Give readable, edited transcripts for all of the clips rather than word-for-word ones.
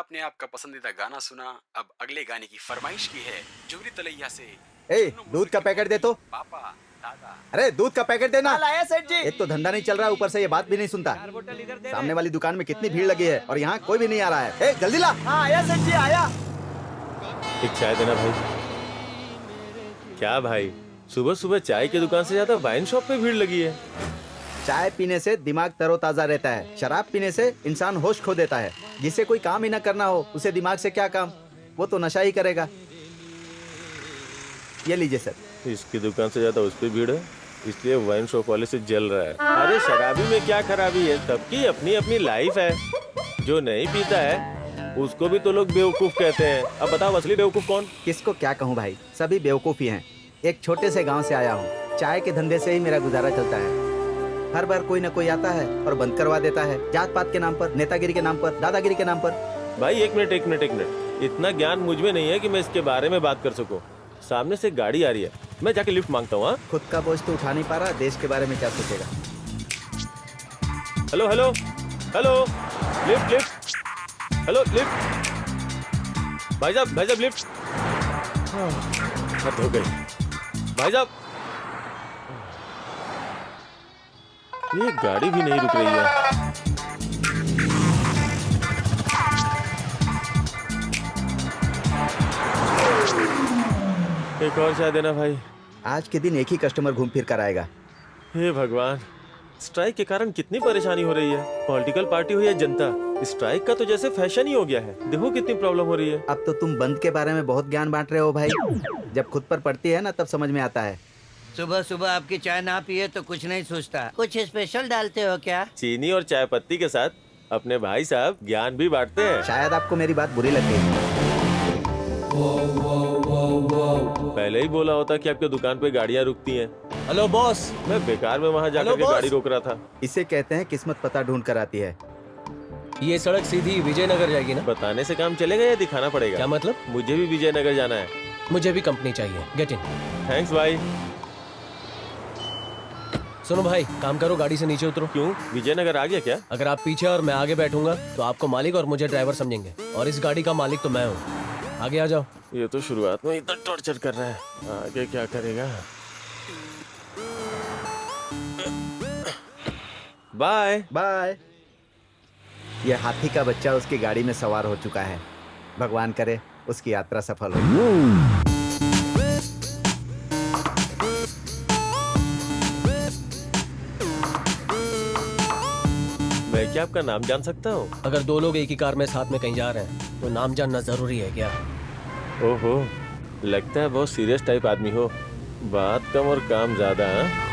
आपने आपका पसंदीदा गाना सुना। अब अगले गाने की फरमाइश की है जोगरी तलैया से। ए, दूध का पैकेट दे तो। पापा दादा। अरे दूध का पैकेट देना। हाँ, लाया सेठ जी। एक तो धंधा नहीं चल रहा, ऊपर से ये बात भी नहीं सुनता। 4 बोतल इधर दे सामने वाली दुकान में कितनी भीड़ लगी है और यहाँ कोई भी नहीं आ रहा है। ए, जल्दी ला। हाँ आया सेठ जी आया। एक चाय देना भाई। क्या भाई, सुबह सुबह चाय की दुकान से ज्यादा वाइन शॉप पे भीड़ लगी है। चाय पीने से दिमाग तरोताजा रहता है, शराब पीने से इंसान होश खो देता है। जिसे कोई काम ही ना करना हो उसे दिमाग से क्या काम, वो तो नशा ही करेगा। ये लीजिए सर। इसकी दुकान से ज्यादा उस पे भीड़ है, इसलिए वाइन शॉप वाले से जल रहा है। अरे शराबी में क्या खराबी है, सबकी अपनी अपनी लाइफ है। जो नहीं पीता है उसको भी तो लोग बेवकूफ कहते हैं। अब बताओ असली बेवकूफ कौन? किसको क्या कहूँ भाई, सभी बेवकूफ ही हैं। एक छोटे से गांव से आया हूँ, चाय के धंधे से ही मेरा गुजारा चलता है। हर बार कोई न कोई आता है और बंद करवा देता है, जात पात के नाम पर, नेतागिरी के नाम पर, दादागिरी के नाम पर। भाई एक मिनट, इतना ज्ञान मुझ में नहीं है कि मैं इसके बारे में बात कर सकूं। सामने से गाड़ी आ रही है, मैं जाके लिफ्ट मांगता हूँ। खुद का बोझ तो उठा नहीं पा रहा, देश के बारे में क्या सोचेगा। Hello hello hello, lift, hello lift, भाई साहब लिफ्ट। हद हो गई भाई साहब, ये गाड़ी भी नहीं रुक रही है। एक और चाय देना भाई। आज के दिन एक ही कस्टमर घूम फिर कर आएगा। हे भगवान, स्ट्राइक के कारण कितनी परेशानी हो रही है। पॉलिटिकल पार्टी हो या जनता, स्ट्राइक का तो जैसे फैशन ही हो गया है। देखो कितनी प्रॉब्लम हो रही है। अब तो तुम बंद के बारे में बहुत ज्ञान बांट रहे हो भाई। जब खुद पर पड़ती है ना तब समझ में आता है। सुबह सुबह आपकी चाय ना पिए तो कुछ नहीं सोचता। कुछ स्पेशल डालते हो क्या? चीनी और चाय पत्ती के साथ अपने भाई साहब ज्ञान भी बांटते हैं। शायद आपको मेरी बात बुरी लग गई। पहले ही बोला होता कि आपके दुकान पे गाड़ियाँ रुकती हैं। Hello boss. मैं बेकार में वहाँ जाकर के बॉस। गाड़ी रोक रहा था। इसे कहते हैं किस्मत पता ढूंढ कर आती है। ये सड़क सीधी विजयनगर जाएगी ना? बताने से काम चलेगा या दिखाना पड़ेगा? क्या मतलब? मुझे भी विजयनगर जाना है। मुझे भी कंपनी चाहिए। Get in. थैंक्स भाई। सुनो भाई, काम करो, गाड़ी से नीचे उतरो। क्यों, विजयनगर आ गया क्या? अगर आप पीछे और मैं आगे बैठूंगा तो आपको मालिक और मुझे ड्राइवर समझेंगे, और इस गाड़ी का मालिक तो मैं हूँ। आगे आ जाओ। ये तो शुरुआत में इतना टॉर्चर कर रहा है, आगे क्या करेगा? Bye bye. ये हाथी का बच्चा उसकी गाड़ी में सवार हो चुका है। भगवान करे उसकी यात्रा सफल हो। मैं क्या आपका नाम जान सकता हूँ? अगर दो लोग एक ही कार में साथ में कहीं जा रहे हैं तो नाम जानना जरूरी है क्या? ओहो, लगता है बहुत सीरियस टाइप आदमी हो। बात कम और काम ज्यादा। हाँ?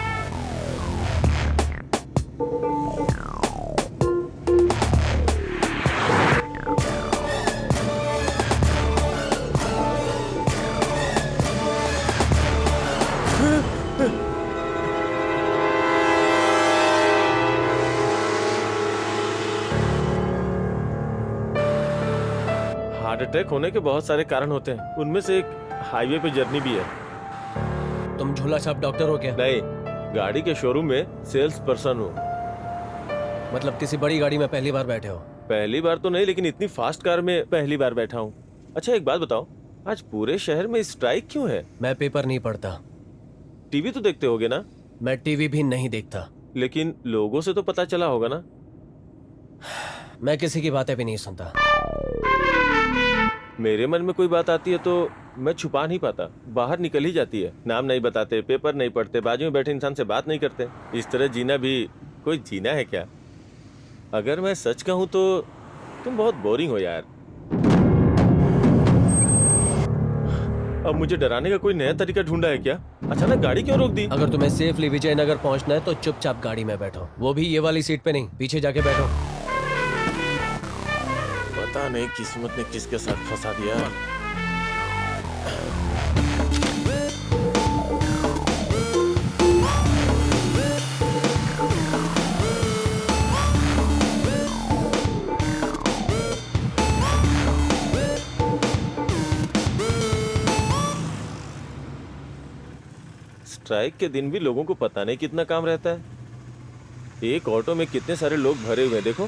हार्ट अटैक होने के बहुत सारे कारण होते हैं, उनमें से एक हाईवे पे जर्नी भी है। तुम झूला छाप डॉक्टर हो क्या? नहीं, गाड़ी के शोरूम में सेल्स पर्सन हूँ। मतलब किसी बड़ी गाड़ी में पहली बार बैठे हो? पहली बार तो नहीं, लेकिन इतनी फास्ट कार में पहली बार बैठा हूँ। अच्छा एक बात बताओ, आज पूरे शहर में स्ट्राइक क्यों है? मैं पेपर नहीं पढ़ता। टीवी तो देखते होगे ना? मैं टीवी भी नहीं देखता। लेकिन लोगों से तो पता चला होगा ना? मैं किसी की बातें भी नहीं सुनता। मेरे मन में कोई बात आती है तो मैं छुपा नहीं पाता, बाहर निकल ही जाती है। नाम नहीं बताते, पेपर नहीं पढ़ते, बाजू में बैठे इंसान से बात नहीं करते। इस तरह जीना भी कोई जीना है क्या? अगर मैं सच कहूँ तो तुम बहुत बोरिंग हो यार। अब मुझे डराने का कोई नया तरीका ढूंढा है क्या? अचानक गाड़ी क्यों रोक दी? अगर तुम्हें सेफली विजयनगर पहुंचना है तो चुपचाप गाड़ी में बैठो, वो भी ये वाली सीट पे नहीं, पीछे जाके बैठो। पता नहीं किस्मत ने किसके साथ फंसा दिया। स्ट्राइक के दिन भी लोगों को पता नहीं कितना काम रहता है। एक ऑटो में कितने सारे लोग भरे हुए हैं, देखो।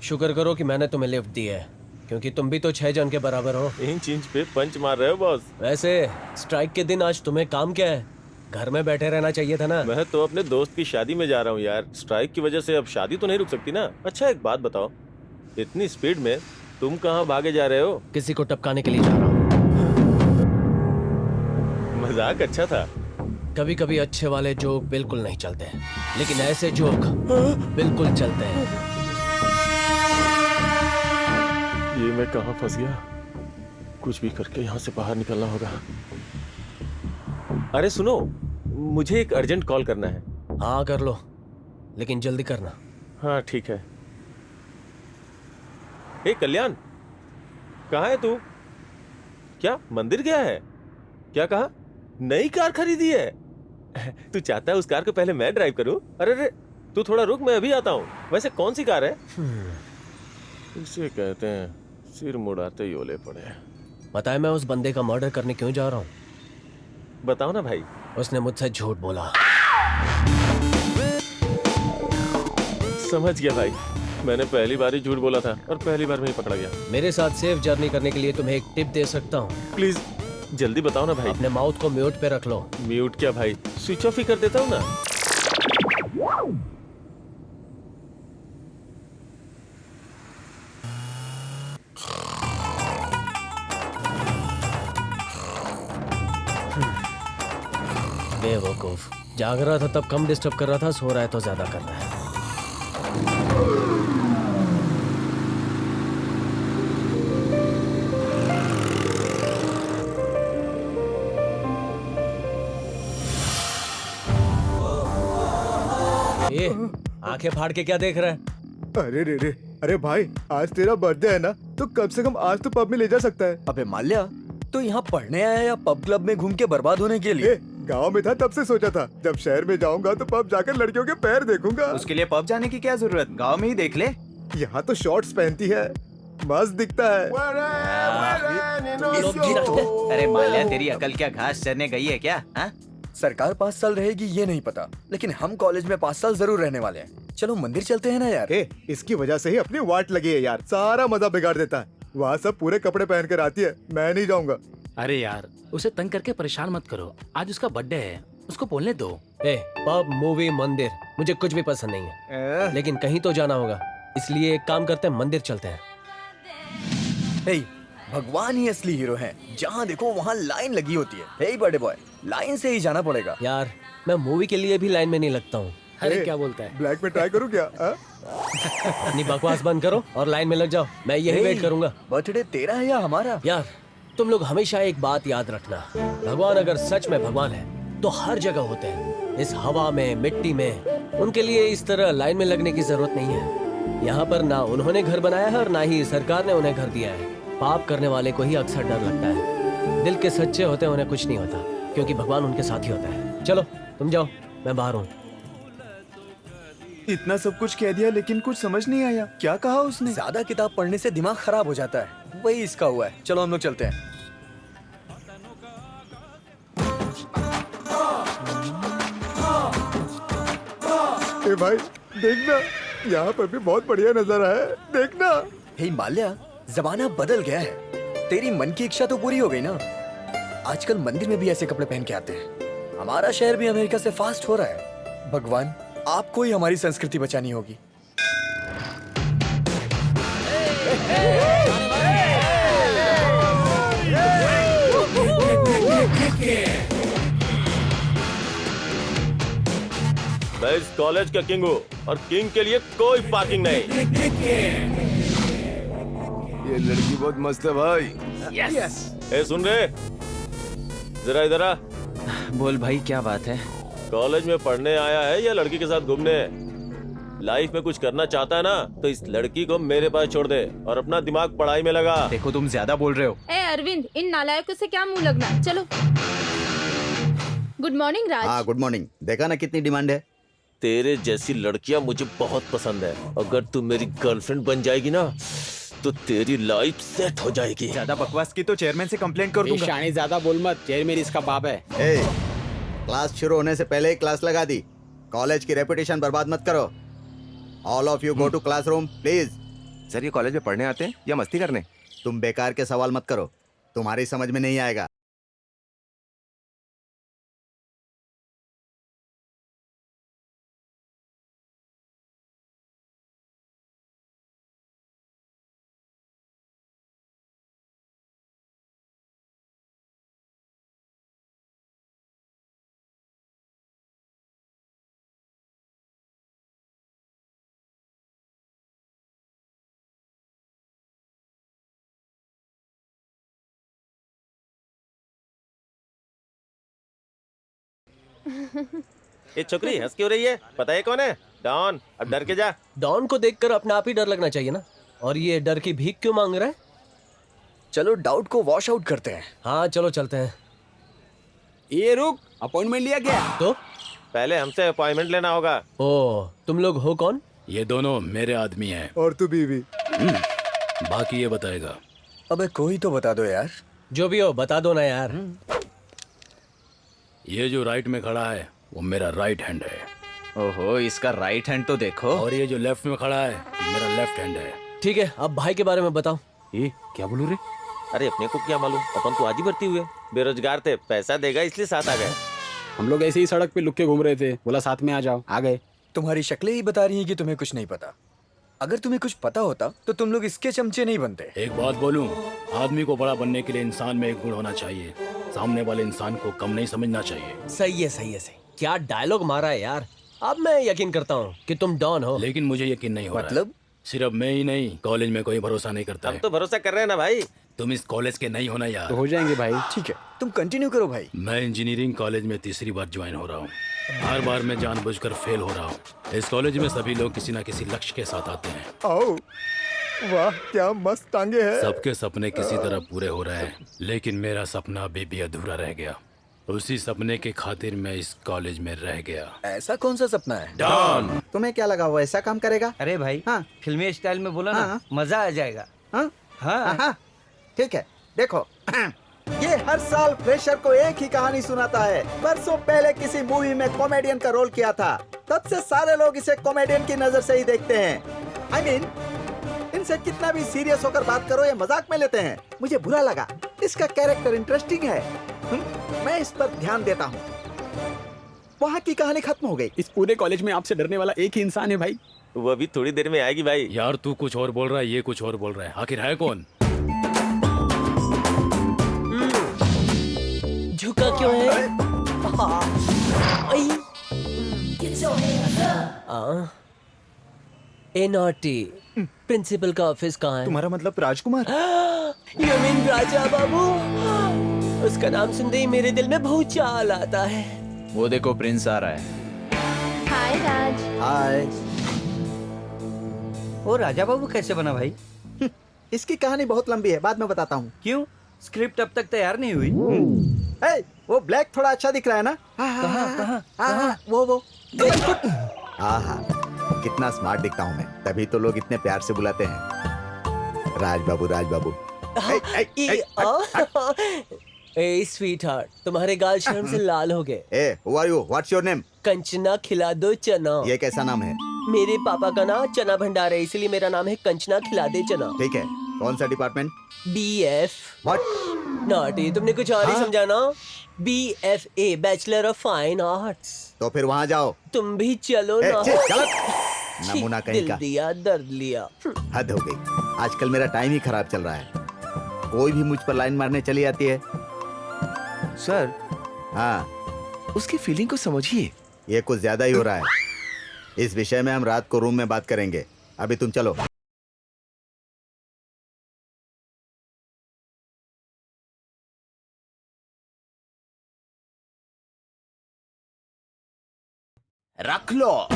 शुक्र करो कि मैंने तुम्हें लिफ्ट दी है। क्योंकि तुम भी तो 6 जन के बराबर हो। इंच इंच पे पंच मार रहे हो बॉस। वैसे स्ट्राइक के दिन आज तुम्हें काम क्या है? घर में बैठे रहना चाहिए था ना। मैं तो अपने दोस्त की शादी में जा रहा हूँ यार। स्ट्राइक की वजह से अब शादी तो नहीं रुक सकती ना। अच्छा एक बात बताओ, इतनी स्पीड में तुम कहाँ भागे जा रहे हो? किसी को टपकाने के लिए जा रहा हूँ। मजाक अच्छा था। कभी कभी अच्छे वाले जोक बिल्कुल नहीं चलते, लेकिन ऐसे जोक बिल्कुल चलते हैं। ये मैं कहाँ फंस गया? कुछ भी करके यहाँ से बाहर निकलना होगा। अरे सुनो, मुझे एक अर्जेंट कॉल करना है। हाँ कर लो, लेकिन जल्दी करना। हाँ ठीक है। ए कल्याण, कहाँ है तू? क्या मंदिर गया है? क्या कहा? नई कार खरीदी है? तू चाहता है उस कार को पहले मैं ड्राइव करूं? अरे रे, तू थोड़ा रुक, मैं अभी आता हूँ। वैसे कौन सी कार है? इसे कहते हैं सिर मुड़ाते ही ओले पड़े। पता है मैं उस बंदे का मर्डर करने क्यों जा रहा हूँ? बताओ ना भाई। उसने मुझसे झूठ बोला। समझ गया भाई, मैंने पहली बार ही झूठ बोला था और पहली बार में ही पकड़ा गया। मेरे साथ सेफ जर्नी करने के लिए तुम्हें एक टिप दे सकता हूँ। प्लीज जल्दी बताओ ना भाई। अपने माउथ को म्यूट पे रख लो। म्यूट क्या भाई, स्विच ऑफ ही कर देता हूँ ना। बेवकूफ, जाग रहा था तब कम डिस्टर्ब कर रहा था, सो रहा है तो ज्यादा कर रहा है। ये आंखें फाड़ के क्या देख रहा है? अरे रे रे, अरे भाई आज तेरा बर्थडे है ना, तो कम से कम आज तो पब में ले जा सकता है। अबे माल्या, तो यहाँ पढ़ने आया या पब क्लब में घूम के बर्बाद होने के लिए? गांव में था तब से सोचा था, जब शहर में जाऊंगा तो पब जाकर लड़कियों के पैर देखूंगा। उसके लिए पब जाने की क्या जरूरत, गांव में ही देख ले। यहाँ तो शॉर्ट्स पहनती है, मस्त दिखता है। अरे माल्या, तेरी अकल क्या घास चरने गई है क्या? हाँ? सरकार 5 साल रहेगी ये नहीं पता, लेकिन हम कॉलेज में 5 साल जरूर रहने वाले हैं। चलो मंदिर चलते हैं ना यार। इसकी वजह से ही अपनी वाट लगी है यार, सारा मजा बिगाड़ देता है। वहाँ सब पूरे कपड़े पहन कर आती है, मैं नहीं जाऊंगा। अरे यार, उसे तंग करके परेशान मत करो, आज उसका बर्थडे है, उसको बोलने दो। पब, मूवी, मंदिर, मुझे कुछ भी पसंद नहीं है, लेकिन कहीं तो जाना होगा, इसलिए एक काम करते हैं, मंदिर चलते हैं। भगवान ही असली हीरो हैं। जहाँ देखो वहाँ लाइन लगी होती है। हे बड़े बॉय, लाइन से ही जाना पड़ेगा। यार मैं मूवी के लिए भी लाइन में नहीं लगता हूँ। अरे क्या बोलता है? ब्लैक में ट्राई करूँ क्या? अपनी बकवास बंद करो और लाइन में लग जाओ, मैं यही वेट करूंगा। बर्थडे तेरा है या हमारा? यार तुम लोग हमेशा एक बात याद रखना, भगवान अगर सच में भगवान है तो हर जगह होते हैं, इस हवा में, मिट्टी में। उनके लिए इस तरह लाइन में लगने की जरूरत नहीं है। यहाँ पर ना उन्होंने घर बनाया है और ना ही सरकार ने उन्हें घर दिया है। पाप करने वाले को ही अक्सर डर लगता है। दिल के सच्चे होते हैं उन्हें कुछ नहीं होता, क्योंकि भगवान उनके साथ ही होता है। चलो तुम जाओ, मैं बाहर हूँ। इतना सब कुछ कह दिया लेकिन कुछ समझ नहीं आया, क्या कहा उसने? ज्यादा किताब पढ़ने से दिमाग खराब हो जाता है, वही इसका हुआ है। चलो हम लोग चलते हैं। ए भाई देखना, यहाँ पर भी बहुत बढ़िया नजारा है, देखना। हे माल्या, जमाना बदल गया है, तेरी मन की इच्छा तो पूरी हो गई ना। आजकल मंदिर में भी ऐसे कपड़े पहन के आते हैं। हमारा शहर भी अमेरिका से फास्ट हो रहा है। भगवान, आपको ही हमारी संस्कृति बचानी होगी। मैं इस कॉलेज का किंग हूँ और किंग के लिए कोई पार्किंग नहीं। ये लड़की बहुत मस्त है भाई। ए सुन रहे, जरा इधर आ। बोल भाई, क्या बात है? कॉलेज में पढ़ने आया है या लड़की के साथ घूमने? लाइफ में कुछ करना चाहता है ना, तो इस लड़की को मेरे पास छोड़ दे और अपना दिमाग पढ़ाई में लगा। देखो तुम ज्यादा बोल रहे हो। ए अरविंद, इन नालायकों से क्या मुंह लगना। चलो। गुड मॉर्निंग राज। हाँ गुड मॉर्निंग। देखा ना कितनी डिमांड है। तेरे जैसी लड़कियां मुझे बहुत पसंद है। अगर तू मेरी गर्लफ्रेंड बन जाएगी ना, तो तेरी लाइफ सेट हो जाएगी। ज्यादा बकवास की तो चेयरमैन से कंप्लेंट कर दूंगा। शानी ज्यादा बोल मत, चेयरमैन इसका बाप है। क्लास शुरू होने से पहले ही क्लास लगा दी। कॉलेज की रेपुटेशन बर्बाद मत करो। All of you go to classroom please. Sir ये कॉलेज में पढ़ने आते हैं या मस्ती करने? तुम बेकार के सवाल मत करो, तुम्हारी समझ में नहीं आएगा। ये छोकरी हंस क्यों रही है? पता है कौन है? डॉन। अब डर के जा। डॉन को देखकर अपने आप ही डर लगना चाहिए ना। और ये डर की भीख क्यों मांग रहा है? चलो डाउट को वॉश आउट करते हैं। हाँ चलो चलते हैं। ये रुक, अपॉइंटमेंट लिया क्या? तो पहले हमसे अपॉइंटमेंट लेना होगा। ओ, तुम लोग हो कौन? ये दोनों मेरे आदमी हैं। और तू बीवी। बाकी ये बताएगा। अबे कोई तो बता दो यार। जो भी हो बता दो ना यार। ये जो राइट में खड़ा है वो मेरा राइट हैंड है, ओहो, इसका राइट हैंड तो देखो। और ये जो लेफ्ट में खड़ा है मेरा लेफ्ट हैंड है। ठीक है, अब भाई के बारे में बताओ। ये क्या बोलू रे? अरे अपने को क्या मालूम, अपन तो आज ही भर्ती हुए, बेरोजगार थे, पैसा देगा इसलिए साथ आ गए। हम लोग ऐसे ही सड़क पे लुक के घूम रहे थे, बोला साथ में आ जाओ, आ गए। तुम्हारी शक्लें ही बता रही हैं कि तुम्हें कुछ नहीं पता। अगर तुम्हें कुछ पता होता तो तुम लोग इसके चमचे नहीं बनते। एक बात बोलूं, आदमी को बड़ा बनने के लिए इंसान में एक गुण होना चाहिए, सामने वाले इंसान को कम नहीं समझना चाहिए। सही है सही है सही। क्या डायलॉग मारा है यार। अब मैं यकीन करता हूँ कि तुम डॉन हो। लेकिन मुझे यकीन नहीं हो रहा है। मतलब? सिर्फ मैं ही नहीं, कॉलेज में कोई भरोसा नहीं करता हम है। तो भरोसा कर रहे हैं ना भाई। तुम इस कॉलेज के नहीं होना यार। तो हो जाएंगे भाई। ठीक है, तुम कंटिन्यू करो भाई। मैं इंजीनियरिंग कॉलेज में तीसरी बार ज्वाइन हो रहा हूँ। हर बार मैं जानबूझकर फेल हो रहा हूँ। इस कॉलेज में सभी लोग किसी न किसी लक्ष्य के साथ आते हैं। आओ, वाह क्या मस्त टांगे हैं। सबके सपने किसी तरह पूरे हो रहे हैं, लेकिन मेरा सपना अभी भी अधूरा रह गया। उसी सपने के खातिर मैं इस कॉलेज में रह गया। ऐसा कौन सा सपना है? डॉन। तुम्हें क्या लगा वो ऐसा काम करेगा? अरे भाई, हाँ। फिल्मी स्टाइल में बोला ना, हाँ। मजा आ जाएगा। हाँ हाँ। हाँ, ठीक है। देखो ये हर साल फ्रेशर को एक ही कहानी सुनाता है। बरसों पहले किसी मूवी में कॉमेडियन का रोल किया था, तब से सारे लोग इसे कॉमेडियन की नजर से ही देखते हैं। I mean, इनसे कितना भी सीरियस होकर बात करो ये मजाक में लेते हैं। मुझे बुरा लगा, इसका कैरेक्टर इंटरेस्टिंग है। मैं इस पर ध्यान देता हूँ। वहाँ की कहानी खत्म हो गई। इस पूरे कॉलेज में आपसे डरने वाला एक ही इंसान है भाई। वो अभी थोड़ी देर में आएगी भाई। यार तू कुछ और बोल रहा है, ये कुछ और बोल रहा है, आखिर है कौन? झुका क्यों है? ए नॉटी, प्रिंसिपल का ऑफिस कहाँ है? तुम्हारा मतलब राजकुमार? You mean Raja Babu? उसका नाम सुनते ही मेरे दिल में भूचाल आता है। वो देखो प्रिंस आ रहा है। हाय राज। हाय। वो राजा बाबू कैसे बना भाई? इसकी कहानी बहुत लंबी है, बाद में बताता हूँ। क्यों? स्क्रिप्ट अब तक तैयार नहीं हुई? ए, वो ब्लैक थोड़ा अच्छा दिख रहा है ना? कहाँ? वो आहा, कितना स्मार्ट दिखता हूँ मैं, तभी तो लोग इतने प्यार से बुलाते हैं राज बाबू, राज बाबू। ए स्वीट हार्ट, तुम्हारे गाल शर्म से लाल हो गए। ए, who are you? What's your name? Kanchana खिला दो चना। ये कैसा नाम है? मेरे पापा का नाम चना भंडार है, इसलिए मेरा नाम है कंचना खिला दे चना। ठीक है, कौन सा डिपार्टमेंट? BF। What? नॉटी, तुमने कुछ और ही हाँ? समझा ना? BFA, bachelor of fine arts. तो फिर वहाँ जाओ। तुम भी चलो ए, ना। छी, गलत। नमूना कहीं दिल का। दिया दर्द लिया। हद हो गई, आजकल मेरा टाइम ही खराब चल रहा है। कोई भी मुझ पर लाइन मारने चली आती है। सर, हाँ, उसकी फीलिंग को समझिए। ये कुछ ज्यादा ही हो रहा है। इस विषय में हम रात को रूम में बात करेंगे। अभी तुम चलो। रख लो।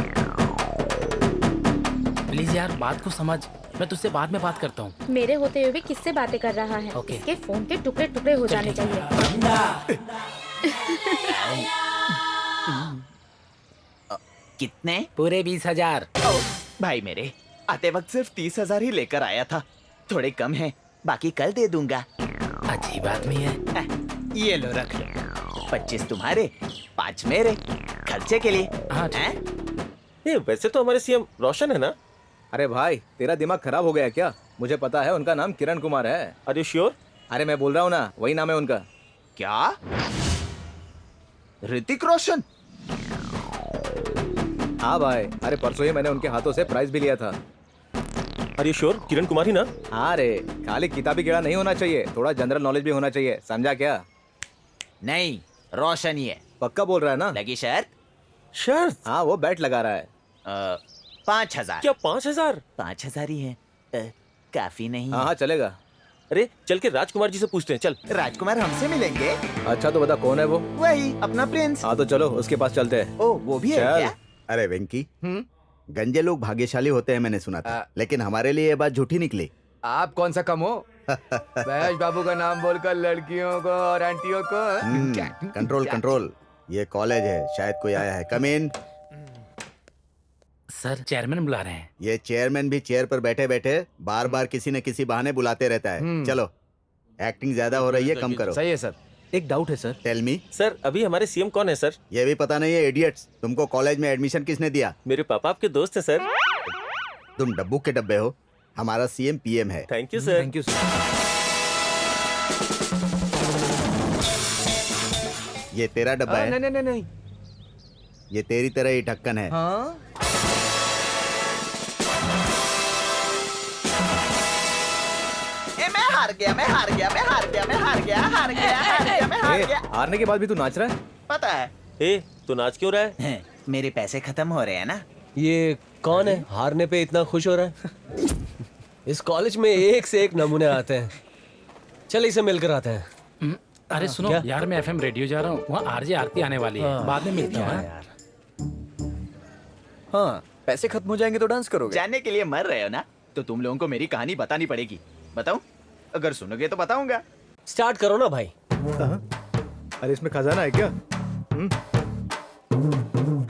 प्लीज यार बात को समझ, मैं तुझसे बाद में बात करता हूँ। मेरे होते हुए भी किससे बातें कर रहा है? ओके। इसके फोन के टुकड़े टुकड़े हो जाने चाहिए। कितने? पूरे 20,000। भाई मेरे, आते वक्त सिर्फ 30,000 ही लेकर आया था, थोड़े कम हैं, बाकी कल दे दूंगा। अजीब आदमी है। ये लो रख लो। 25 तुम्हारे, 5 मेरे, खर्चे के लिए। हाँ, हैं? ये वैसे तो हमारे सीएम रोशन है ना? अरे भाई, तेरा दिमाग खराब हो गया क्या? मुझे पता है, उनका नाम किरण कुमार है। Are you sure? अरे मैं बोल रहा हूँ ना, वही नाम है उनका। क्या? ऋतिक रोशन? हाँ भाई, अरे परसों ही मैंने उनके हाथों से प्राइज भी लिया था। Are you sure? Kiran Kumar ही ना? हाँ रे, खाली किताबी कीड़ा नहीं होना चाहिए, थोड़ा जनरल नॉलेज भी होना चाहिए, समझा क्या? नहीं, रोशन ही है। पक्का बोल रहा है ना? लगी शर्त? शर्त? हाँ, वो बैट लगा रहा है। 5,000। क्या 5,000? 5,000 ही है। काफी नहीं? हाँ हाँ चलेगा। अरे चल के राजकुमार जी से पूछते हैं, चल। राजकुमार हमसे मिलेंगे? अच्छा तो बता कौन है वो? वही अपना प्रिंस। हाँ तो चलो उसके पास चलते हैं। ओ, वो भी है चल। क्या? अरे वेंकी, गंजे लोग भाग्यशाली होते हैं मैंने सुना था, लेकिन हमारे लिए ये बात झूठी निकली। आप कौन सा कम हो? महेश बाबू का नाम बोलकर लड़कियों को और आंटियों को। कंट्रोल कंट्रोल, ये कॉलेज है, शायद कोई आया है। कम इन। सर चेयरमैन बुला रहे हैं। ये चेयरमैन भी चेयर पर बैठे बैठे बार बार किसी न किसी बहाने बुलाते रहता है। चलो, एक्टिंग ज्यादा हो रही है, कम करो। सही है सर। एक डाउट है सर। Tell me. सर अभी हमारे सीएम कौन है सर? ये भी पता नहीं है, इडियट्स। तुमको कॉलेज में एडमिशन किसने दिया? मेरे पापा आपके दोस्त हैं सर। तुम डब्बू के डब्बे हो, हमारा सीएम पीएम है। Thank you sir. Thank you sir. ये तेरा डब्बा है। नहीं नहीं नहीं। ये तेरी तरह ही ढक्कन है। हाँ? मैं हार गया, मैं हार गया, मैं हार गया, मैं हार गया, हार गया, हार गया, मैं हार गया। हारने के बाद भी तू नाच रहा है? पता है। ए, तू नाच क्यों रहा है? मेरे पैसे खत्म हो रहे हैं ना। ये कौन है हारने पे इतना खुश हो रहा है? इस कॉलेज में एक से एक नमूने आते हैं। चल इसे मिलकर आते हैं। अरे सुनो क्या? यार, मैं एफएम रेडियो जा रहा हूँ, वहाँ आरजे आरती आने वाली है। बाद में मिलते हैं। यार हाँ, पैसे खत्म हो जाएंगे तो डांस करोगे? जानने के लिए मर रहे हो ना, तो तुम लोगों को मेरी कहानी बतानी पड़ेगी। बताऊं? अगर सुनोगे तो बताऊंगा। स्टार्ट करो ना भाई। अरे इसमें खजाना है क्या?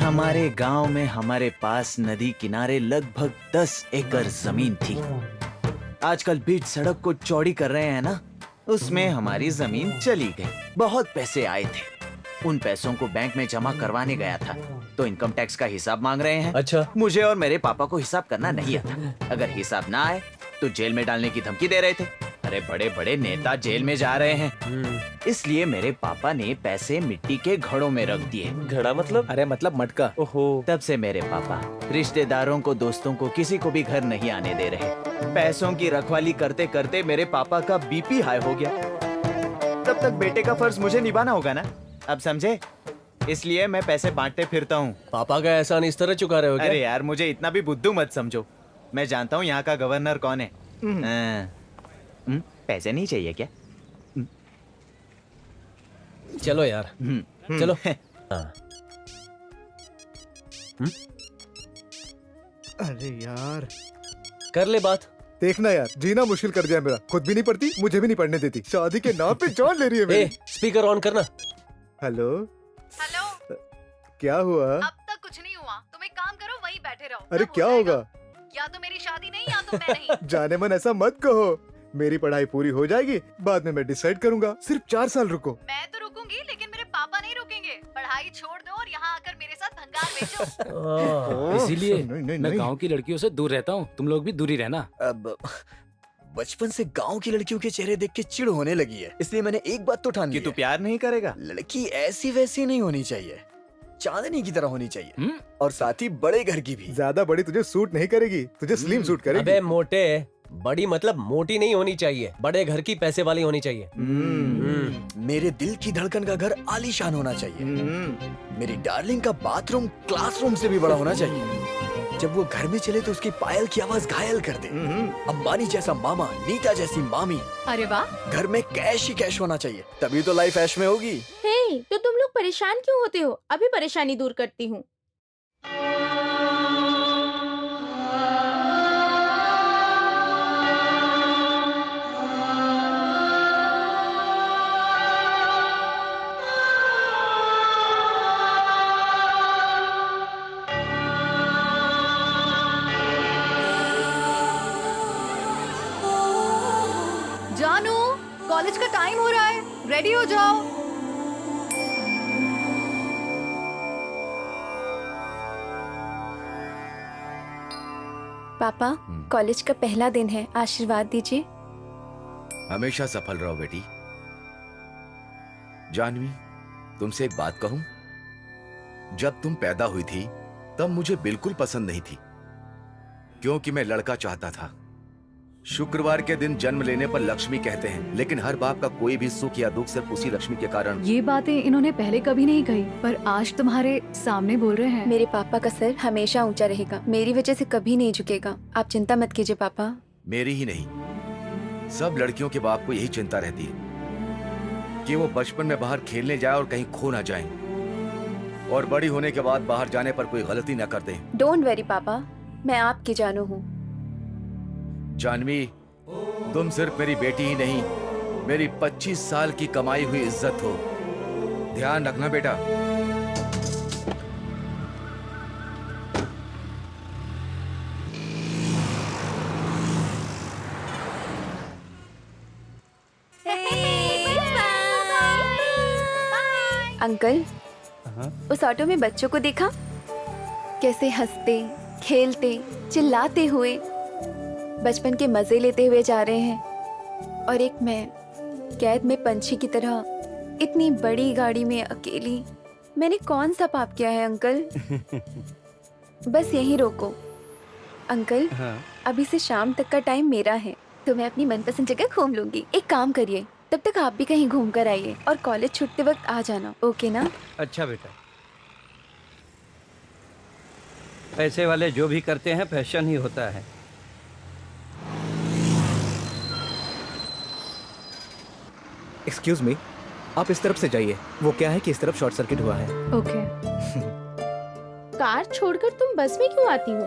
हमारे गांव में हमारे पास नदी किनारे लगभग 10 एकड़ जमीन थी। आजकल बीच सड़क को चौड़ी कर रहे हैं ना, उसमें हमारी जमीन चली गई। बहुत पैसे आए थे, उन पैसों को बैंक में जमा करवाने गया था, तो इनकम टैक्स का हिसाब मांग रहे हैं। अच्छा। मुझे और मेरे पापा को हिसाब करना नहीं आता। अगर हिसाब ना आए तो जेल में डालने की धमकी दे रहे थे। अरे बड़े बड़े नेता जेल में जा रहे हैं, इसलिए मेरे पापा ने पैसे मिट्टी के घड़ों में रख दिए। घड़ा मतलब? अरे मतलब मटका। ओहो। तब से मेरे पापा रिश्तेदारों को, दोस्तों को, किसी को भी घर नहीं आने दे रहे। पैसों की रखवाली करते करते मेरे पापा का बीपी हाई हो गया। तब तक बेटे का फर्ज मुझे निभाना होगा ना, अब समझे? इसलिए मैं पैसे बांटते फिरता हूँ। पापा का एहसान इस तरह चुका रहे हो क्या? अरे यार, मुझे इतना भी बुद्धू मत समझो। मैं जानता हूँ यहाँ का गवर्नर कौन है। पैसे नहीं चाहिए क्या? चलो यार, चलो। हाँ। अरे यार, कर ले बात। देखना यार, जीना मुश्किल कर दिया मेरा। खुद भी नहीं पढ़ती, मुझे भी नहीं पढ़ने देती। शादी के नाम पे जान ले रही है मेरी। स्पीकर ऑन करना। हेलो हेलो, क्या हुआ? अब तक कुछ नहीं हुआ। तुम एक काम करो, वहीं बैठे रहो। अरे सब क्या हो जाएगा। होगा? या तो मेरी शादी नहीं, या तो मैं नहीं। जाने मन ऐसा मत कहो। मेरी पढ़ाई पूरी हो जाएगी, बाद में मैं डिसाइड करूंगा। सिर्फ 4 साल रुको। मैं तो रुकूंगी, लेकिन मेरे पापा नहीं रुकेंगे। पढ़ाई छोड़ दो और यहाँ आकर मेरे साथ भंगार बेचो। इसीलिए नहीं, नहीं, मैं नहीं। गांव की लड़कियों से दूर रहता हूँ। तुम लोग भी दूरी रहना। अब बचपन से गांव की लड़कियों के चेहरे देख के चिढ़ होने लगी है, इसलिए मैंने एक बात तो ठान ली कि तू है। प्यार नहीं करेगा। लड़की ऐसी वैसी नहीं होनी चाहिए, चांदनी की तरह होनी चाहिए, और साथ ही बड़े घर की भी। ज्यादा बड़ी तुझे सूट नहीं करेगी, तुझे स्लिम सूट करेगी। अबे मोटे, बड़ी मतलब मोटी नहीं होनी चाहिए, बड़े घर की पैसे वाली होनी चाहिए। मेरे दिल की धड़कन का घर आलीशान होना चाहिए। मेरी डार्लिंग का बाथरूम क्लासरूम से भी बड़ा होना चाहिए। जब वो घर में चले तो उसकी पायल की आवाज घायल कर दे। अंबानी जैसा मामा, नीता जैसी मामी। अरे वाह। घर में कैश ही कैश होना चाहिए, तभी तो लाइफ ऐश में होगी। हे, तो तुम लोग परेशान क्यों होते हो? अभी परेशानी दूर करती हूँ। जानू, कॉलेज का टाइम हो रहा है, रेडी हो जाओ। पापा, कॉलेज का पहला दिन है, आशीर्वाद दीजिए। हमेशा सफल रहो बेटी। जानवी, तुमसे एक बात कहूं? जब तुम पैदा हुई थी तब मुझे बिल्कुल पसंद नहीं थी, क्योंकि मैं लड़का चाहता था। शुक्रवार के दिन जन्म लेने पर लक्ष्मी कहते हैं, लेकिन हर बाप का कोई भी सुख या दुख सिर्फ उसी लक्ष्मी के कारण। ये बातें इन्होंने पहले कभी नहीं कही, पर आज तुम्हारे सामने बोल रहे हैं। मेरे पापा का सर हमेशा ऊंचा रहेगा, मेरी वजह से कभी नहीं झुकेगा। आप चिंता मत कीजिए पापा। मेरी ही नहीं, सब लड़कियों के बाप को यही चिंता रहती है कि वो बचपन में बाहर खेलने जाए और कहीं खो ना जाए, और बड़ी होने के बाद बाहर जाने पर कोई गलती ना कर दें। डोंट वेरी पापा, मैं आपकी जानू हूँ। जानवी, तुम सिर्फ मेरी बेटी ही नहीं, मेरी 25 साल की कमाई हुई इज्जत हो। ध्यान रखना बेटा। अंकल, उस ऑटो में बच्चों को देखा? कैसे हंसते, खेलते, चिल्लाते हुए, बचपन के मजे लेते हुए जा रहे हैं। और एक मैं, कैद में पंछी की तरह इतनी बड़ी गाड़ी में अकेली। मैंने कौन सा पाप किया है अंकल? बस यहीं रोको। अंकल, अभी से शाम तक का टाइम मेरा है, तो मैं अपनी मनपसंद जगह घूम लूंगी। एक काम करिए, तब तक आप भी कहीं घूम कर आइए और कॉलेज छूटते वक्त आ जाना, ओके ना? अच्छा बेटा, पैसे वाले जो भी करते हैं फैशन ही होता है। एक्सक्यूज मी, आप इस तरफ से जाइए। वो क्या है कि इस तरफ शॉर्ट सर्किट हुआ है। ओके। कार छोड़कर तुम बस में क्यों आती हो?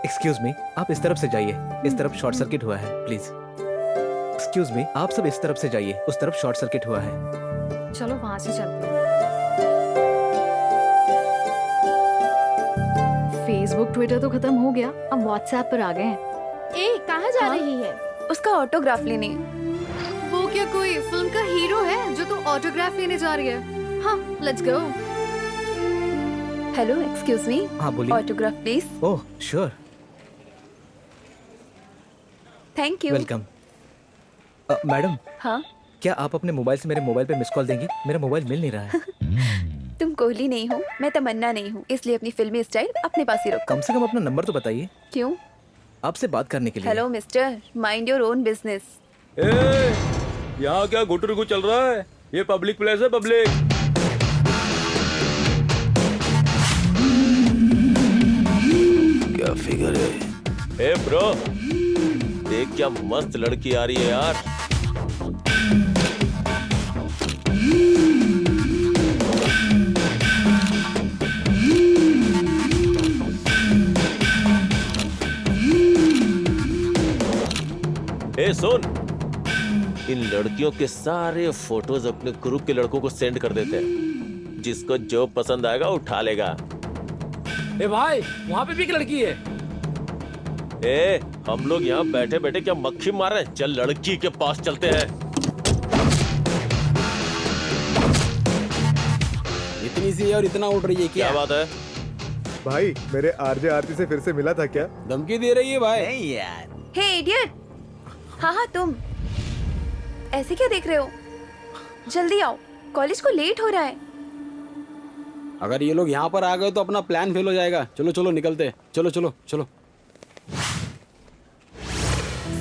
एक्सक्यूज मी, आप इस तरफ से जाइए। इस तरफ शॉर्ट सर्किट हुआ है, प्लीज। एक्सक्यूज मी, आप सब इस तरफ से जाइए। उस तरफ शॉर्ट सर्किट हुआ है। चलो वहां से चलते हैं। फेसबुक ट्विटर तो खत्म हो गया, अब व्हाट्सएप पर आ गए हैं। ए, कहाँ जा रही है? उसका ऑटोग्राफ लेने। वो क्या कोई फिल्म का हीरो है जो तुम ऑटोग्राफ लेने जा रही है? हाँ, लेट्स गो। हेलो, एक्सक्यूज मी। हाँ बोलिए। Autograph please. Oh sure. Thank you. Welcome. Madam, हाँ? क्या आप अपने मोबाइल से मेरे मोबाइल पे मिस कॉल देंगी? मेरा मोबाइल मिल नहीं रहा है। तुम कोहली नहीं हो, मैं तमन्ना नहीं हूँ, इसलिए अपनी फिल्मी स्टाइल अपने पास ही रखो। कम से कम अपना नंबर तो बताइए। क्यों? आपसे बात करने के लिए। Hello mister, mind your own business. यहाँ क्या गुटुरगु चल रहा है? ये पब्लिक प्लेस है, पब्लिक। क्या फिगर है? ए ब्रो, देख क्या मस्त लड़की आ रही है यार। ए सुन, इन लड़कियों के सारे फोटोज अपने ग्रुप के लड़कों को सेंड कर देते हैं। जिसको जो पसंद आएगा उठा लेगा। ए भाई, वहाँ पे भी एक लड़की है। ए, हम लोग यहाँ बैठे बैठे क्या मक्खी मार रहे हैं? चल लड़की के पास चलते हैं। इतनी सी और इतना उड़ रही है क्या? बात है भाई? मेरे आरजे आरती से फिर से मिला था क्या? धमकी दे रही है भाई। नहीं यार। हे इडियट! हाँ, तुम ऐसे क्या देख रहे हो? जल्दी आओ, कॉलेज को लेट हो रहा है। अगर ये लोग यहाँ पर आ गए तो अपना प्लान फेल हो जाएगा। चलो चलो निकलते, चलो चलो चलो।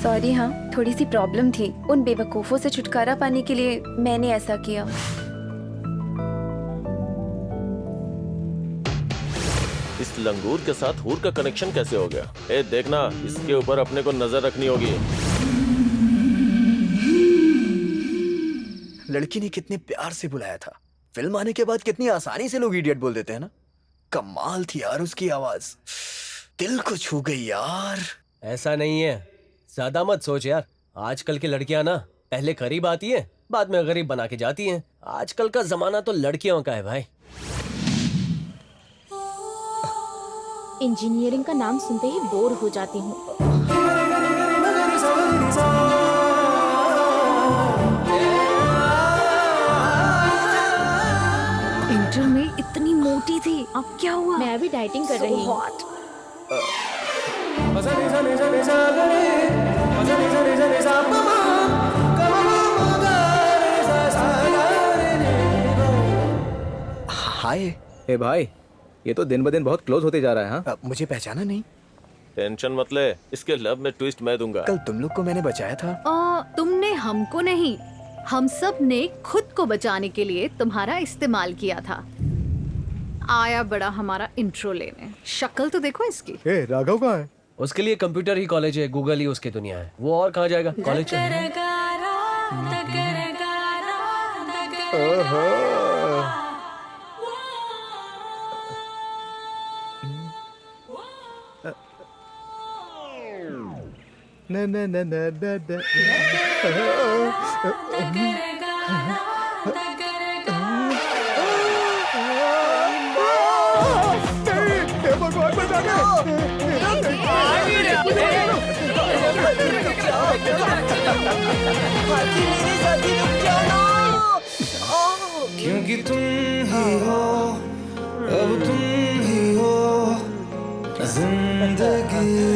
सॉरी, हाँ थोड़ी सी प्रॉब्लम थी। उन बेवकूफों से छुटकारा पाने के लिए मैंने ऐसा किया। इस लंगूर के साथ हूर का कनेक्शन कैसे हो गया? ए देखना, इसके ऊपर अपने को नजर रखनी होगी। लड़की ने कितने प्यार से बुलाया था। फिल्म आने के बाद कितनी आसानी से लोग इडियट बोल देते हैं ना। कमाल थी यार उसकी आवाज, दिल को छू गई यार। ऐसा नहीं है, ज्यादा मत सोच यार। आजकल की लड़कियां ना पहले करीब आती हैं, बाद में गरीब बना के जाती हैं। आजकल का जमाना तो लड़कियों का है भाई। इंजीनियरिंग का नाम सुनते ही बोर हो जाती हूँ। इंटर में इतनी मोटी थी, अब क्या हुआ? मैं अभी डाइटिंग कर रही हूँ। हाय। ए भाई, ये तो दिन ब दिन बहुत क्लोज होते जा रहा है। हाँ, मुझे पहचाना नहीं? टेंशन मत ले, इसके लव में ट्विस्ट मैं दूंगा। कल तुम लोग को मैंने बचाया था। तुमने हमको नहीं, हम सब ने खुद को बचाने के लिए तुम्हारा इस्तेमाल किया था। आया बड़ा हमारा इंट्रो लेने, शक्ल तो देखो इसकी। ए, राघव कहाँ है? उसके लिए कंप्यूटर ही कॉलेज है, गूगल ही उसकी दुनिया है। वो और कहाँ जाएगा? कॉलेज न न न न न भगवान बचा क्योंकि तुम ही हो, अब तुम ही हो जिंदगी।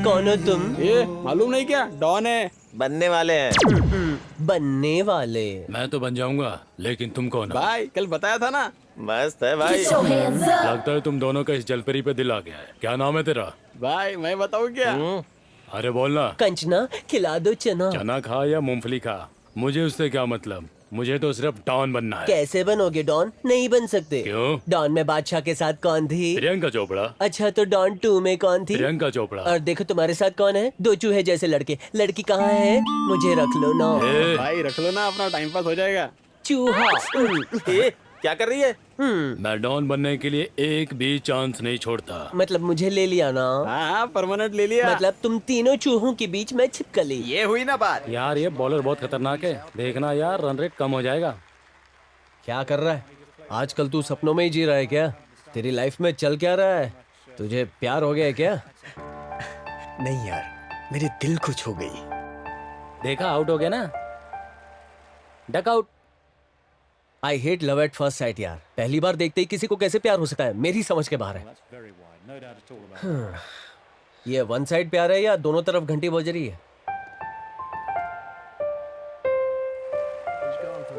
कौन हो तुम? ये मालूम नहीं क्या? डॉन है। बनने वाले हैं। बनने वाले? मैं तो बन जाऊंगा, लेकिन तुम कौन हो? भाई कल बताया था ना। मस्त है भाई। लगता है तुम दोनों का इस जलपरी पे दिल आ गया है। क्या नाम है तेरा? भाई मैं बताऊँ क्या? अरे बोलना। कंचना खिला दो चना। चना खा या मूंगफली खा, मुझे उससे क्या मतलब। मुझे तो सिर्फ डॉन बनना है। कैसे बनोगे डॉन? नहीं बन सकते। क्यों? डॉन में बादशाह के साथ कौन थी? प्रियंका चोपड़ा। अच्छा तो डॉन 2 में कौन थी? प्रियंका चोपड़ा। और देखो तुम्हारे साथ कौन है? 2 चूहे जैसे लड़के। लड़की कहाँ है? मुझे रख लो ना। भाई रख लो ना, अपना टाइम पास हो जाएगा। चूहा। क्या कर रही है? मैं डॉन बनने के लिए एक भी चांस नहीं छोड़ता। मतलब मुझे ले लिया ना? हाँ परमानेंट ले लिया। मतलब तुम तीनों चूहों के बीच में छिपकली। ये हुई ना बात। यार ये बॉलर बहुत खतरनाक है, देखना यार रन रेट कम हो जाएगा। क्या कर रहा है आजकल? तू सपनों में ही जी रहा है क्या? तेरी लाइफ में चल क्या रहा है? तुझे प्यार हो गया है क्या? नहीं यार, मेरे दिल को छू गई। देखा, आउट हो गया ना। Duck out. I hate love at first sight यार। पहली बार देखते ही किसी को कैसे प्यार हो सकता है, मेरी समझ के बाहर है। ये वन साइड प्यार है या दोनों तरफ घंटी बज रही है?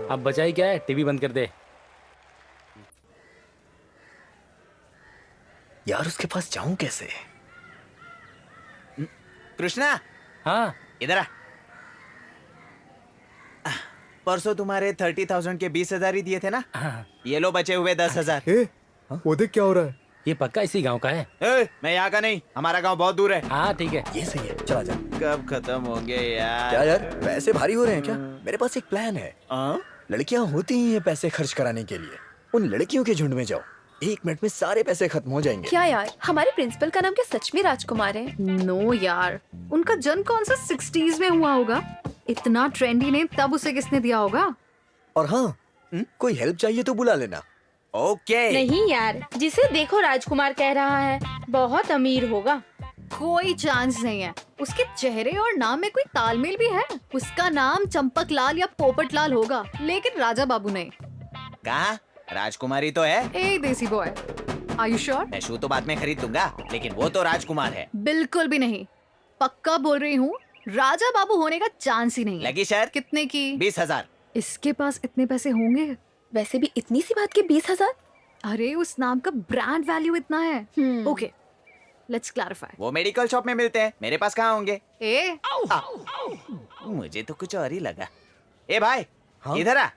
अब बचाई क्या है, टीवी बंद कर दे। यार उसके पास जाऊं कैसे? कृष्णा। हाँ इधर आ। परसों तुम्हारे 30,000 के 20,000 ही दिए थे ना? ये लो बचे हुए 10,000। वो देख क्या हो रहा है? ये पक्का इसी गांव का है? मैं यहाँ का नहीं, हमारा गांव बहुत दूर है। हाँ ठीक है। ये सही है, चला जा। कब खत्म होंगे यार? क्या यार पैसे भारी हो रहे हैं क्या? मेरे पास एक प्लान है। लड़कियां होती ही हैं पैसे खर्च कराने के लिए। उन लड़कियों के झुंड में जाओ, 1 मिनट में सारे पैसे खत्म हो जाएंगे। क्या यार, हमारे प्रिंसिपल का नाम क्या सच में राजकुमार है? नो यार, उनका जन्म कौन सा 60s में हुआ होगा? इतना ट्रेंडी नेम तब उसे किसने दिया होगा? और हाँ, कोई हेल्प चाहिए तो बुला लेना। ओके। नहीं यार, जिसे देखो राजकुमार कह रहा है, बहुत अमीर होगा। कोई चांस नहीं है। उसके चेहरे और नाम में कोई तालमेल भी है? उसका नाम चंपक लाल या पोपट लाल होगा, लेकिन राजा बाबू नहीं। कहा? राजकुमारी तो है। ए देसी बॉय, आर यू श्योर? मैं शू तो बाद में खरीद दूंगा, लेकिन वो तो राजकुमार है। बिल्कुल भी नहीं, पक्का बोल रही हूँ, राजा बाबू होने का चांस ही नहीं है। लगी शर्त? कितने की? 20,000। इसके पास इतने पैसे होंगे? वैसे भी इतनी सी बात के 20,000? अरे उस नाम का ब्रांड वैल्यू इतना है। Okay, let's clarify. वो मेडिकल शॉप में मिलते हैं, मेरे पास कहाँ होंगे? मुझे तो कुछ और ही लगा। ए भाई, इधर आ।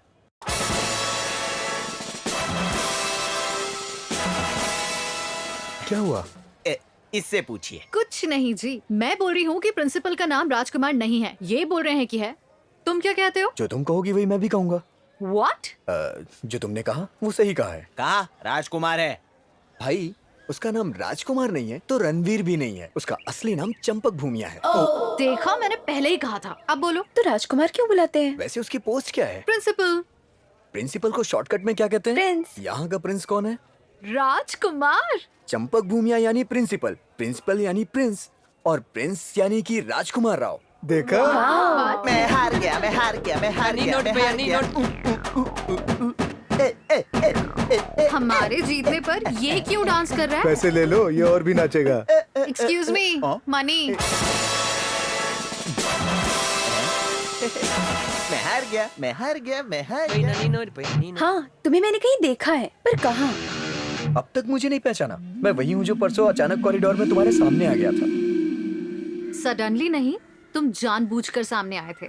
क्या हुआ? इससे पूछिए। कुछ नहीं जी, मैं बोल रही हूँ कि प्रिंसिपल का नाम राजकुमार नहीं है, ये बोल रहे हैं कि है। तुम क्या कहते हो? जो तुम कहोगी वही मैं भी कहूँगा। What? जो तुमने कहा वो सही कहा है। कहा राजकुमार है। भाई उसका नाम राजकुमार नहीं है तो रणवीर भी नहीं है, उसका असली नाम चंपक भूमिया है। देखा, मैंने पहले ही कहा था। अब बोलो। तो राजकुमार क्यों बुलाते हैं? वैसे उसकी पोस्ट क्या है? प्रिंसिपल। प्रिंसिपल को शॉर्टकट में क्या कहते हैं? प्रिंस। यहाँ का प्रिंस कौन है? राजकुमार। चंपक भूमिया यानी प्रिंसिपल, प्रिंसिपल यानी प्रिंस, और प्रिंस यानी कि राजकुमार राव। देखा? मैं हार गया, मैं हार गया, मैं हार गया, मैं हार गया। हमारे जीतने पर ये क्यों डांस कर रहा है? पैसे ले लो, ये और भी नाचेगा। Excuse me, money. मैं हार गया, मैं हार गया, मैं हार गया। हाँ, तुम्हें मैंने कहीं देखा है, पर कहाँ? अब तक मुझे नहीं पहचाना। मैं वही हूँ जो परसों अचानक कॉरिडोर में तुम्हारे सामने आ गया था। सडनली नहीं, तुम जानबूझकर सामने आए थे।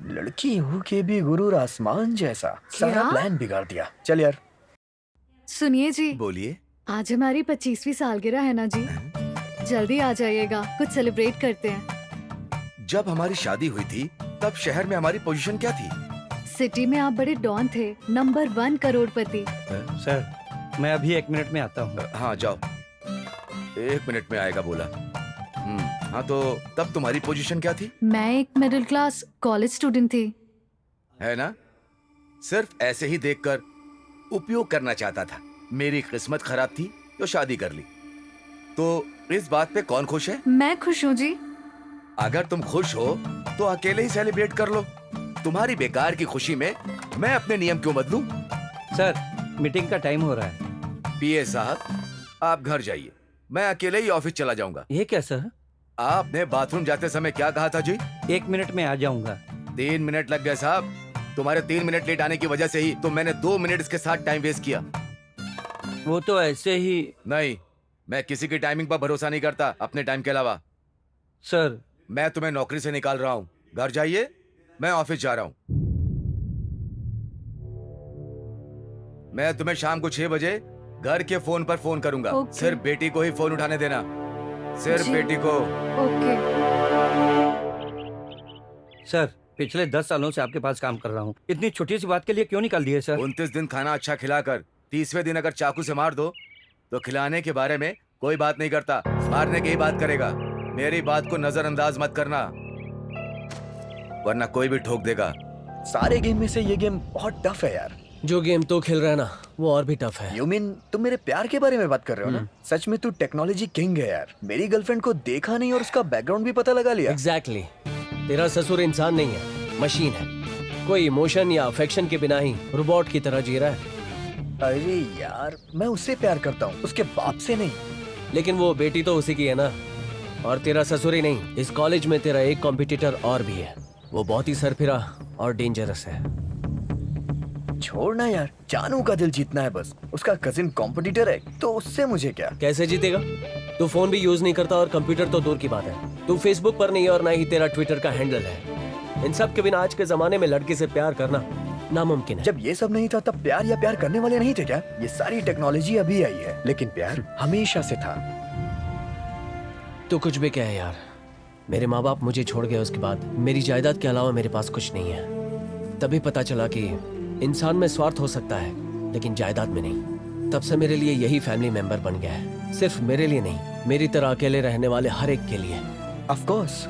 लड़की हो के भी गुरूर आसमान जैसा, सारा क्या? प्लान बिगाड़ दिया। चल यार। सुनिए जी, बोलिए। आज हमारी 25वीं सालगिरह है ना जी, जल्दी आ जाइएगा, कुछ सेलिब्रेट करते हैं। जब हमारी शादी हुई थी तब शहर में हमारी पोजीशन क्या थी? सिटी में आप बड़े डॉन थे, नंबर 1 करोड़पति। सर, मैं अभी 1 मिनट में आता हूँ। हाँ जाओ। 1 मिनट में आएगा बोला। हाँ तो तब तुम्हारी पोजीशन क्या थी? मैं एक मिडिल क्लास कॉलेज स्टूडेंट थी। है ना? सिर्फ ऐसे ही देखकर उपयोग करना चाहता था। मेरी किस्मत खराब थी तो शादी कर ली। तो इस बात पे कौन खुश है? मैं खुश हूँ जी। अगर तुम खुश हो तो अकेले ही सेलिब्रेट कर लो। तुम्हारी बेकार की खुशी में मैं अपने नियम क्यों बदलूं? सर, मीटिंग का टाइम हो रहा है। पीए साहब, आप घर जाइए, मैं अकेले ही ऑफिस चला जाऊंगा। ये क्या सर? आपने बाथरूम जाते समय क्या कहा था जी? 1 मिनट में आ जाऊंगा। 3 मिनट लग गए साहब। तुम्हारे 3 मिनट लेट आने की वजह से ही तो मैंने 2 मिनट इसके साथ टाइम वेस्ट किया। वो तो ऐसे ही। नहीं, मैं किसी की टाइमिंग पर भरोसा नहीं करता अपने टाइम के अलावा। सर, मैं तुम्हें नौकरी से निकाल रहा हूँ। घर जाइए, मैं ऑफिस जा रहा हूँ। मैं तुम्हें शाम को 6 बजे घर के फोन पर फोन करूंगा। सिर्फ बेटी को ही फोन उठाने देना, सिर्फ बेटी को। ओके। सर, पिछले 10 सालों से आपके पास काम कर रहा हूँ, इतनी छोटी सी बात के लिए क्यों निकाल दिए सर? 29 दिन खाना अच्छा खिलाकर 30वें दिन अगर चाकू से मार दो तो खिलाने के बारे में कोई बात नहीं करता, मारने की ही बात करेगा। मेरी बात को नजरअंदाज मत करना, वरना कोई भी ठोक देगा। सारे गेम में से ये गेम बहुत टफ है यार। जो गेम तो खेल रहा है ना, वो और भी टफ है। यू मीन तुम मेरे प्यार के बारे में बात कर रहे हो ना? सच में तू टेक्नोलॉजी किंग है यार। मेरी गर्लफ्रेंड को देखा नहीं और उसका बैकग्राउंड भी पता लगा लिया। एग्जैक्टली। तेरा ससुर इंसान नहीं है, मशीन है। कोई इमोशन या अफेक्शन के बिना ही रोबोट की तरह जी रहा है। अरे यार, मैं उससे प्यार करता हूँ, उसके बाप से नहीं। लेकिन वो बेटी तो उसी की है ना। और तेरा ससुर ही नहीं, इस कॉलेज में तेरा एक कॉम्पिटिटर और भी है। वो बहुत ही सरफिरा और डेंजरस है। छोड़ना यार, जानू का दिल जीतना है बस। उसका कजिन कॉम्पिटिटर है तो उससे मुझे क्या? कैसे जीतेगा? तू फोन भी यूज नहीं करता और कंप्यूटर तो दूर की बात है। तू फेसबुक पर नहीं और ना ही तेरा ट्विटर का हैंडल है। इन सब के बिना आज के जमाने में लड़की से प्यार करना नामुमकिन है। जब ये सब नहीं था तब प्यार या प्यार करने वाले नहीं थे क्या? ये सारी टेक्नोलॉजी अभी आई है, लेकिन प्यार हमेशा से था। तो कुछ भी क्या है यार, मेरे माँ बाप मुझे छोड़ गए, उसके बाद मेरी जायदाद के अलावा मेरे पास कुछ नहीं है। तभी पता चला कि इंसान में स्वार्थ हो सकता है लेकिन जायदाद में नहीं। तब से मेरे लिए यही फैमिली मेंबर बन गया है। सिर्फ मेरे लिए नहीं, मेरी तरह अकेले रहने वाले हर एक के लिए। ऑफ कोर्स,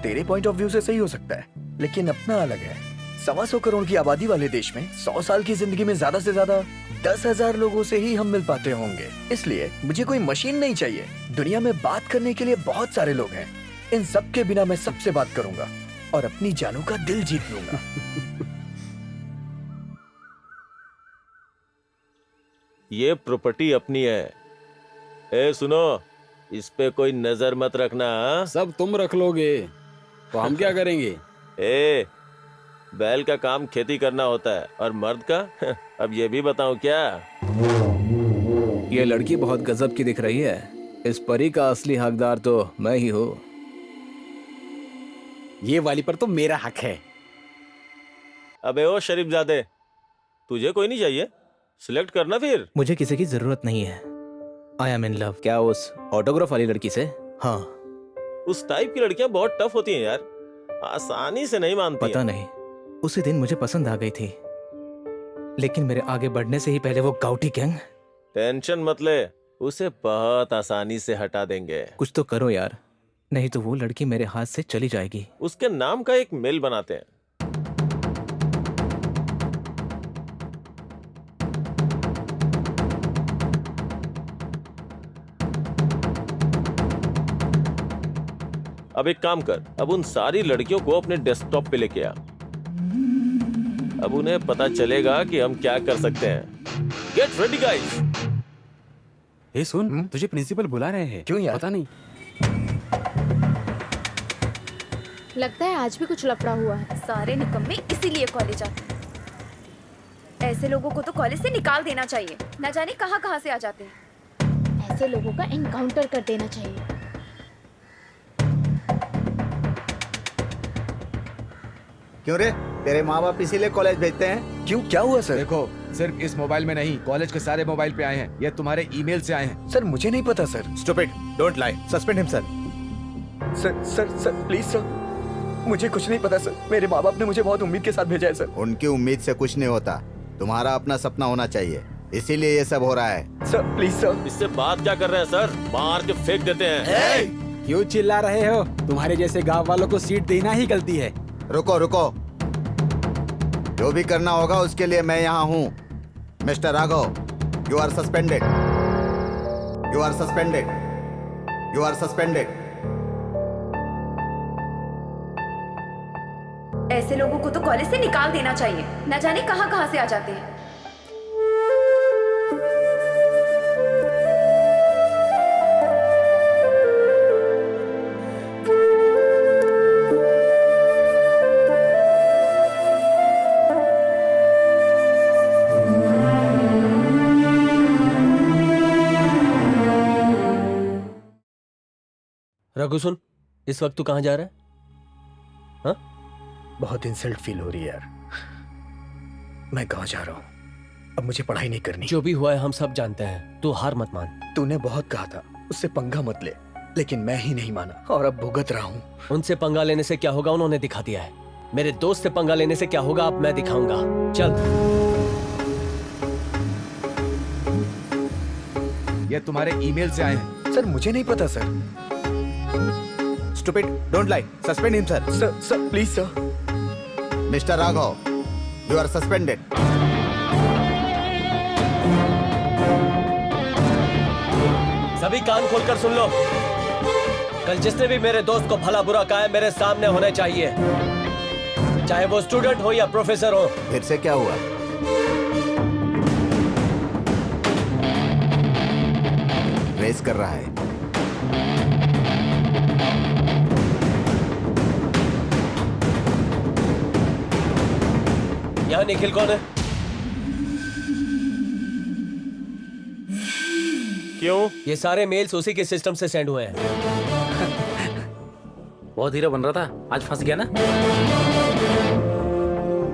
तेरे पॉइंट ऑफ व्यू से सही हो सकता है, लेकिन अपना अलग है। 125 करोड़ की आबादी वाले देश में 100 साल की जिंदगी में ज्यादा से ज्यादा 10,000 लोगों से ही हम मिल पाते होंगे। इसलिए मुझे कोई मशीन नहीं चाहिए। दुनिया में बात करने के लिए बहुत सारे लोग हैं। इन सब के बिना मैं सबसे बात करूंगा और अपनी जानू का दिल जीत लूंगा। ये प्रॉपर्टी अपनी है। ए सुनो, इस पे कोई नजर मत रखना। सब तुम रख लोगे तो हम क्या करेंगे? ए, बैल का काम खेती करना होता है और मर्द का अब ये भी बताऊं क्या? ये लड़की बहुत गजब की दिख रही है। इस परी का असली हकदार तो मैं ही हूँ। ये वाली पर तो मेरा हक है। अबे ओ शरीफजादे, तुझे कोई नहीं चाहिए? सिलेक्ट करना फिर। मुझे किसी की जरूरत नहीं है। I am in love. क्या उस ऑटोग्राफ वाली लड़की से? हाँ। उस टाइप की लड़कियां बहुत टफ होती हैं यार, आसानी से नहीं मानती। पता नहीं, उसी दिन मुझे पसंद आ गई थी, लेकिन मेरे आगे बढ़ने से ही पहले वो गाउटी गैंग। टेंशन मत ले, उसे बहुत आसानी से हटा देंगे। कुछ तो करो यार, नहीं तो वो लड़की मेरे हाथ से चली जाएगी। उसके नाम का एक मेल बनाते हैं। अब एक काम कर, अब उन सारी लड़कियों को अपने डेस्कटॉप पे लेके आ। अब उन्हें पता चलेगा कि हम क्या कर सकते हैं। Get ready guys. हे सुन, तुझे प्रिंसिपल बुला रहे हैं। क्यों यार? पता नहीं। लगता है आज भी कुछ लफड़ा हुआ है। सारे निकम्मे इसीलिए कॉलेज आते हैं। ऐसे लोगों को तो कॉलेज से निकाल देना चाहिए। न जाने कहाँ कहाँ से आ जाते हैं। ऐसे लोगों का एनकाउंटर कर देना चाहिए। क्यों रे, तेरे माँ बाप इसीलिए कॉलेज भेजते हैं? क्यों, क्या हुआ सर? देखो, सिर्फ इस मोबाइल में नहीं, कॉलेज के सारे मोबाइल पे आए हैं। ये तुम्हारे ईमेल से आए हैं। सर मुझे नहीं पता sir. Stupid, don't lie, suspend him sir. Sir please sir, मुझे कुछ नहीं पता सर। मेरे माँ बाप ने मुझे बहुत उम्मीद के साथ भेजा है सर। उनकी उम्मीद से कुछ नहीं होता, तुम्हारा अपना सपना होना चाहिए, इसीलिए ये सब हो रहा है। Sir please sir. इससे बात क्या कर रहे हैं सर? मार के फेंक देते हैं। क्यों चिल्ला रहे हो? तुम्हारे जैसे गांव वालों को सीट देना ही गलती है। रुको रुको, जो भी करना होगा उसके लिए मैं यहाँ हूँ। Mister Raghav, you are suspended, you are suspended, you are suspended. ऐसे लोगों को तो कॉलेज से निकाल देना चाहिए। न जाने कहाँ कहाँ से आ जाते हैं। रघु सुन, इस वक्त तू कहाँ जा रहा है? हाँ? बहुत इंसल्ट फील हो रही है यार। मैं कहाँ जा रहा हूँ? अब मुझे पढ़ाई नहीं करनी। जो भी हुआ है हम सब जानते हैं, तू हार मत मान। तूने बहुत कहा था उससे पंगा मत ले, लेकिन मैं ही नहीं माना और अब भुगत रहा हूँ। उनसे पंगा लेने से क्या होगा उन्होंने दिखा दिया है। मेरे दोस्त से पंगा लेने से क्या होगा अब मैं दिखाऊंगा। चल। ये तुम्हारे ईमेल से आए हैं। सर मुझे नहीं पता sir. Stupid, don't lie, suspend him sir. Sir please sir. Mister Raghav, you are suspended. सभी कान खोलकर सुन लो। कल जिसने भी मेरे दोस्त को भला बुरा कहा है मेरे सामने होने चाहिए, चाहे वो स्टूडेंट हो या प्रोफेसर हो। फिर से क्या हुआ? रेस कर रहा है। यहाँ निखिल कौन है? क्यों? ये सारे मेल्स उसी के सिस्टम से सेंड हुए हैं। बहुत हीरो बन रहा था, आज फंस गया ना।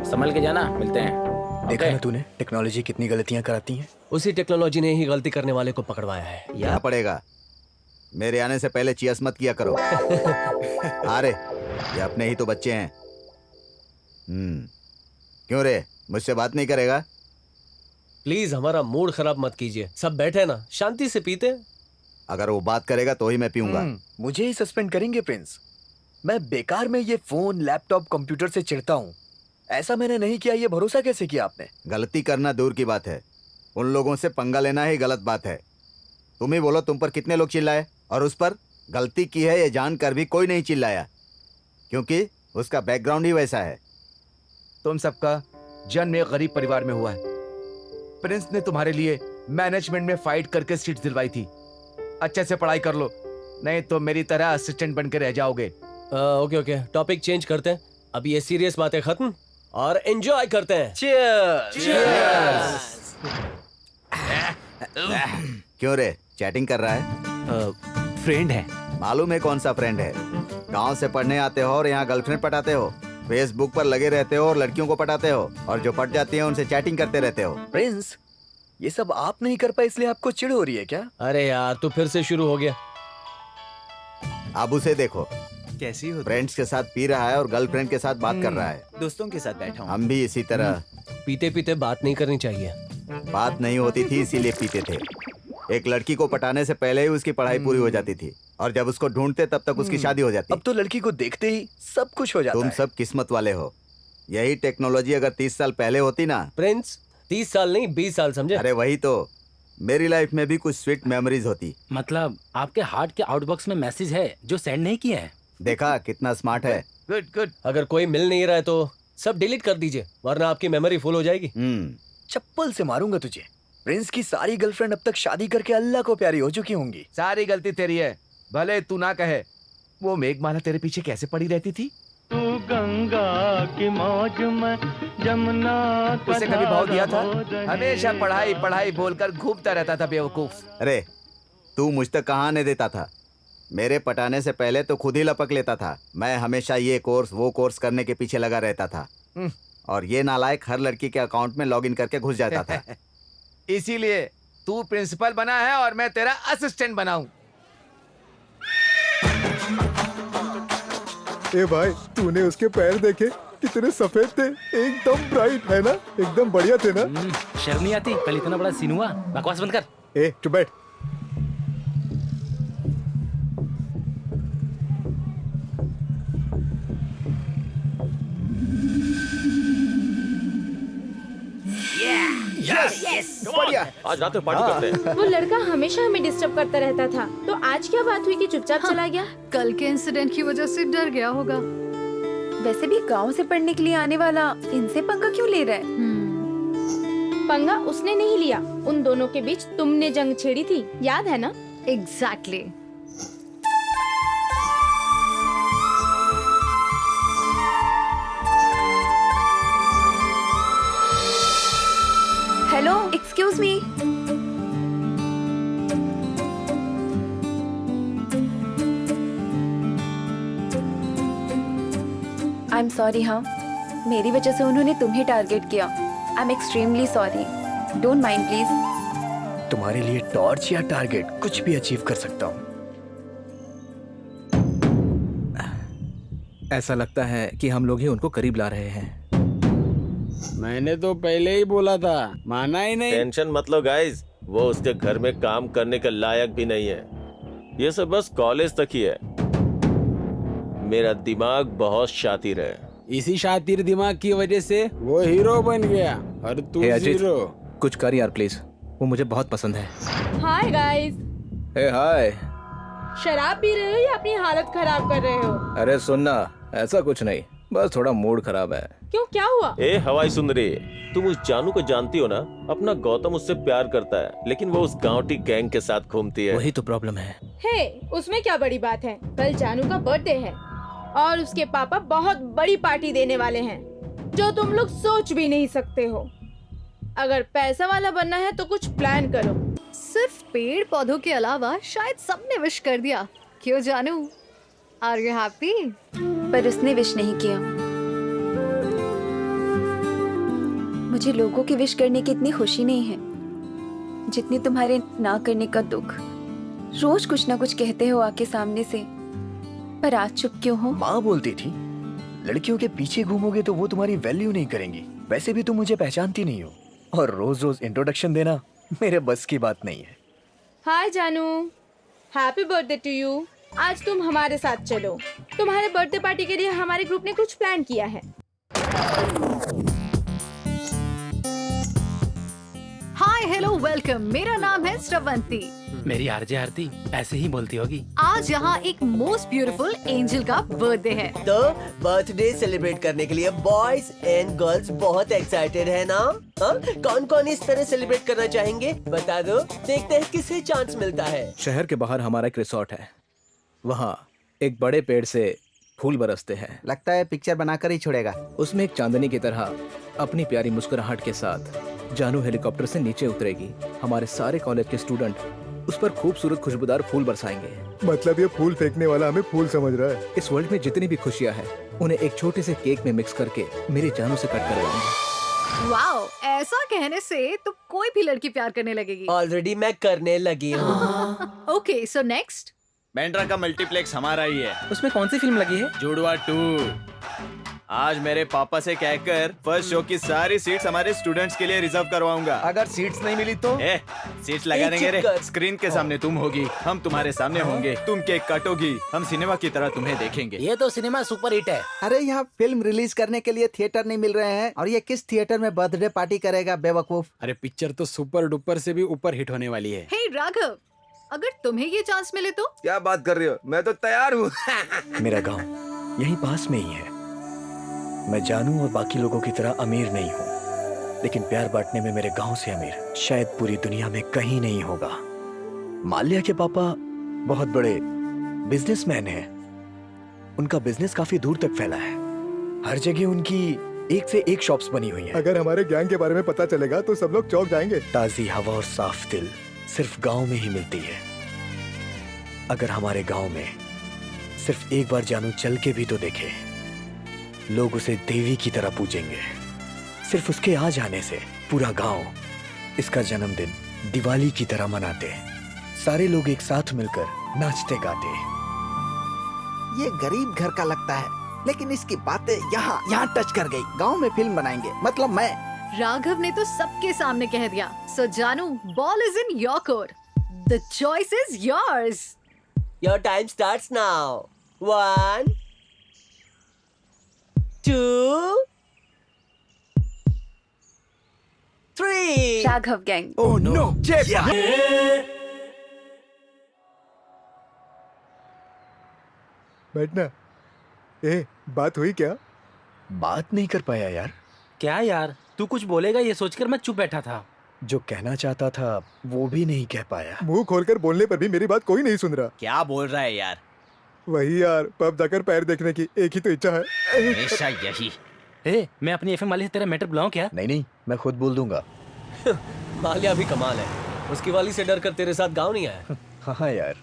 संभल के जाना, मिलते हैं। देखा ना तूने टेक्नोलॉजी कितनी गलतियां कराती है। उसी टेक्नोलॉजी ने ही गलती करने वाले को पकड़वाया है। क्या पड़ेगा? मेरे आने से पहले चियर्स मत किया करो। अरे ये अपने ही तो बच्चे हैं। क्यों रे, मुझसे बात नहीं करेगा? प्लीज हमारा मूड खराब मत कीजिए। सब बैठे ना, शांति से पीते। अगर वो बात करेगा तो ही मैं पीऊंगा। मुझे ही सस्पेंड करेंगे प्रिंस? मैं बेकार में ये फोन, लैपटॉप, कंप्यूटर से चिढ़ता हूँ। ऐसा मैंने नहीं किया, ये भरोसा कैसे किया आपने? गलती करना दूर की बात है, उन लोगों से पंगा लेना ही गलत बात है। तुम ही बोलो, तुम पर कितने लोग चिल्लाए और उस पर गलती की है ये जानकर भी कोई नहीं चिल्लाया, क्योंकि उसका बैकग्राउंड ही वैसा है। तुम सबका जन्म एक गरीब परिवार में हुआ है। प्रिंस ने तुम्हारे लिए मैनेजमेंट में फाइट करके सीट दिलवाई थी। अच्छे से पढ़ाई कर लो, नहीं तो मेरी तरह असिस्टेंट बनकर रह जाओगे। ओके, टॉपिक चेंज करते हैं। अब ये सीरियस बातें खत्म और एंजॉय करते हैं। चीयर्स। क्यों रे, चैटिंग कर रहा है? फ्रेंड है। मालूम है कौन सा फ्रेंड है? गांव से पढ़ने आते हो और यहाँ गर्लफ्रेंड पटाते हो, फेसबुक पर लगे रहते हो और लड़कियों को पटाते हो, और जो पट जाती है उनसे चैटिंग करते रहते हो। प्रिंस, ये सब आप नहीं कर पाए इसलिए आपको चिढ़ हो रही है क्या? अरे यार तू फिर से शुरू हो गया। अब उसे देखो, कैसी हो? फ्रेंड्स के साथ पी रहा है और गर्लफ्रेंड के साथ बात कर रहा है। दोस्तों के साथ बैठा हूँ। हम भी इसी तरह। पीते पीते बात नहीं करनी चाहिए। बात नहीं होती थी इसीलिए पीते थे। एक लड़की को पटाने से पहले ही उसकी पढ़ाई पूरी हो जाती थी, और जब उसको ढूंढते तब तक उसकी शादी हो जाती। अब तो लड़की को देखते ही सब कुछ हो जाता तुम है। सब किस्मत वाले हो। यही टेक्नोलॉजी अगर 30 साल पहले होती ना। प्रिंस, 30 साल नहीं 20 साल समझे? अरे वही तो, मेरी लाइफ में भी कुछ स्वीट मेमोरीज होती। मतलब आपके हार्ट के आउटबॉक्स में मैसेज है जो सेंड नहीं किया है। देखा कितना स्मार्ट है। गुड। अगर कोई मिल नहीं रहा है तो सब डिलीट कर दीजिए वरना आपकी मेमोरी फुल हो जाएगी। चप्पल से मारूंगा तुझे। प्रिंस की सारी गर्लफ्रेंड अब तक शादी करके अल्लाह को प्यारी हो चुकी होंगी। सारी गलती तेरी है, भले तू ना कहे। वो मेघमाला तेरे पीछे कैसे पड़ी रहती थी? तू गंगा की मौज में जमुना का उसे कभी भाव दिया था? हमेशा पढ़ाई पढ़ाई बोलकर घूमता रहता था बेवकूफ। अरे तू मुझ तक कहाँ आने देता था? मेरे पटाने से पहले तो खुद ही लपक लेता था। मैं हमेशा ये कोर्स वो कोर्स करने के पीछे लगा रहता था और ये नालायक हर लड़की के अकाउंट में लॉगिन करके घुस जाता था। इसीलिए तू प्रिंसिपल बना है और मैं तेरा असिस्टेंट बनाऊं। ए भाई, तूने उसके पैर देखे? कितने सफेद थे, एकदम ब्राइट, है ना? एकदम बढ़िया थे ना? शर्म नहीं आती? कल इतना बड़ा सीन हुआ, बकवास बंद कर। ए चुप बैठ। बढ़िया। आज रात में पार्टी करते हैं। वो लड़का हमेशा हमें डिस्टर्ब करता रहता था, तो आज क्या बात हुई कि चुपचाप चला गया? कल के इंसिडेंट की वजह से डर गया होगा। वैसे भी गांव से पढ़ने के लिए आने वाला इनसे पंगा क्यों ले रहा है? पंगा उसने नहीं लिया, उन दोनों के बीच तुमने जंग छेड़ी थी, याद है ना? Exactly. Hello, excuse me. I am sorry. हाँ, मेरी वजह से उन्होंने तुम्हें टारगेट किया। I am extremely sorry. Don't mind please. तुम्हारे लिए टॉर्च या टारगेट कुछ भी अचीव कर सकता हूँ। ऐसा लगता है कि हम लोग ही उनको करीब ला रहे हैं। मैंने तो पहले ही बोला था, माना ही नहीं। टेंशन मत लो गाइस, वो उसके घर में काम करने के लायक भी नहीं है। ये सब बस कॉलेज तक ही है। मेरा दिमाग बहुत शातिर है। इसी शातिर दिमाग की वजह से वो हीरो बन गया और तू जीरो। कुछ कर यार प्लीज, वो मुझे बहुत पसंद है। Hi guys. Hey hi. शराब पी रहे हो या अपनी हालत खराब कर रहे हो? अरे सुनना, ऐसा कुछ नहीं, बस थोड़ा मूड खराब है। क्यों, क्या हुआ? ए हवाई सुंदरी, तुम उस जानू को जानती हो ना? अपना गौतम उससे प्यार करता है, लेकिन वो उस गांवटी गैंग के साथ घूमती है। वही तो प्रॉब्लम है। हे, उसमें क्या बड़ी बात है? कल जानू का बर्थडे है और उसके पापा बहुत बड़ी पार्टी देने वाले हैं, जो तुम लोग सोच भी नहीं सकते हो। अगर पैसा वाला बनना है तो कुछ प्लान करो। सिर्फ पेड़ पौधों के अलावा शायद सबने विश कर दिया। क्यों जानू? Are you happy? पर उसने विश नहीं किया। मुझे लोगों की विश करने की इतनी खुशी नहीं है जितनी तुम्हारे ना करने का दुख। रोज कुछ ना कुछ कहते हो आके सामने से, पर आज चुप क्यों हो? माँ बोलती थी लड़कियों के पीछे घूमोगे तो वो तुम्हारी वैल्यू नहीं करेंगी। वैसे भी तुम मुझे पहचानती नहीं हो और रोज रोज इंट्रोडक्शन देना मेरे बस की बात नहीं है। हाय जानू, हैप्पी बर्थडे टू यू। आज तुम हमारे साथ चलो। तुम्हारे बर्थडे पार्टी के लिए हमारे ग्रुप ने कुछ प्लान किया है। हाय हेलो वेलकम, मेरा नाम है श्रवंती। मेरी आरजे आरती ऐसे ही बोलती होगी। आज यहाँ एक मोस्ट ब्यूटीफुल एंजल का बर्थडे है। तो बर्थडे सेलिब्रेट करने के लिए बॉयज एंड गर्ल्स बहुत एक्साइटेड है ना? कौन कौन इस तरह सेलिब्रेट करना चाहेंगे? बता दो, देखते हैं किसे चांस मिलता है। शहर के बाहर हमारा एक रिसोर्ट है, वहाँ एक बड़े पेड़ से फूल बरसते हैं। लगता है पिक्चर बनाकर ही छोड़ेगा। उसमें एक चांदनी की तरह अपनी प्यारी मुस्कुराहट के साथ जानू हेलीकॉप्टर से नीचे उतरेगी। हमारे सारे कॉलेज के स्टूडेंट उस पर खूबसूरत खुशबूदार फूल बरसाएंगे। मतलब ये फूल फेंकने वाला हमें फूल समझ रहा है। इस वर्ल्ड में जितनी भी खुशियाँ हैं उन्हें एक छोटे से केक में मिक्स करके मेरी जानू से कट करवाएंगे। वाओ, ऐसा कहने से तो कोई भी लड़की प्यार करने लगेगी। ऑलरेडी मैं करने लगी हूँ। Okay, so next. बैंड्रा का मल्टीप्लेक्स हमारा ही है। उसमें कौन सी फिल्म लगी है? जुड़वा 2। आज मेरे पापा से कहकर फर्स्ट शो की सारी सीट्स हमारे स्टूडेंट्स के लिए रिजर्व करवाऊंगा। अगर सीट्स नहीं मिली तो? सीट्स लगा देंगे रे। स्क्रीन के सामने तुम होगी, हम तुम्हारे सामने होंगे। तुम केक काटोगी, हम सिनेमा की तरह तुम्हें देखेंगे। ये तो सिनेमा सुपर हिट है। अरे यहाँ फिल्म रिलीज करने के लिए थिएटर नहीं मिल रहे हैं और ये किस थिएटर में बर्थडे पार्टी करेगा बेवकूफ। अरे पिक्चर तो सुपर डुपर से भी ऊपर हिट होने वाली है। हे राघव, अगर तुम्हें ये चांस मिले तो? क्या बात कर रही हो, मैं तो तैयार हूँ। मेरा गांव यहीं पास में ही है। मैं जानू और बाकी लोगों की तरह अमीर नहीं हूँ, लेकिन प्यार बांटने में मेरे गांव से अमीर शायद पूरी दुनिया में कहीं नहीं होगा। माल्या के पापा बहुत बड़े बिजनेसमैन हैं। उनका बिजनेस काफी दूर तक फैला है। हर जगह उनकी एक से एक शॉप्स बनी हुई हैं। अगर हमारे गैंग के बारे में पता चलेगा तो सब लोग चौंक जाएंगे। ताजी हवा और साफ दिल सिर्फ गांव में ही मिलती है। अगर हमारे गांव में सिर्फ एक बार जानू चल के भी तो देखे, लोग उसे देवी की तरह पूजेंगे। सिर्फ उसके आ जाने से पूरा गांव इसका जन्मदिन दिवाली की तरह मनाते। सारे लोग एक साथ मिलकर नाचते गाते। ये गरीब घर का लगता है, लेकिन इसकी बातें यहाँ टच कर गई। गांव में फिल्म बनाएंगे, मतलब मैं। राघव ने तो सबके सामने कह दिया। सो जानू, ball is in your court. The choice is yours. Your time starts now. 1 2 3। Raghav gang. Oh no, बैठना। ए, बात हुई क्या? बात नहीं कर पाया यार। क्या यार, तू कुछ बोलेगा ये सोचकर मैं चुप बैठा था। जो कहना चाहता था वो भी नहीं कह पाया। मुंह खोलकर बोलने पर भी मेरी बात कोई नहीं सुन रहा। क्या बोल रहा है यार? वही यार, पब जाकर पैर देखने की एक ही तो इच्छा है। हमेशा यही। ए, मैं अपनी एफएम वाले से तेरा मैटर बुलाऊं क्या? नहीं, मैं खुद बोल दूंगा। माल्या भी कमाल है। उसकी वाली से डर कर तेरे साथ गाँव नहीं आया। हाँ यार।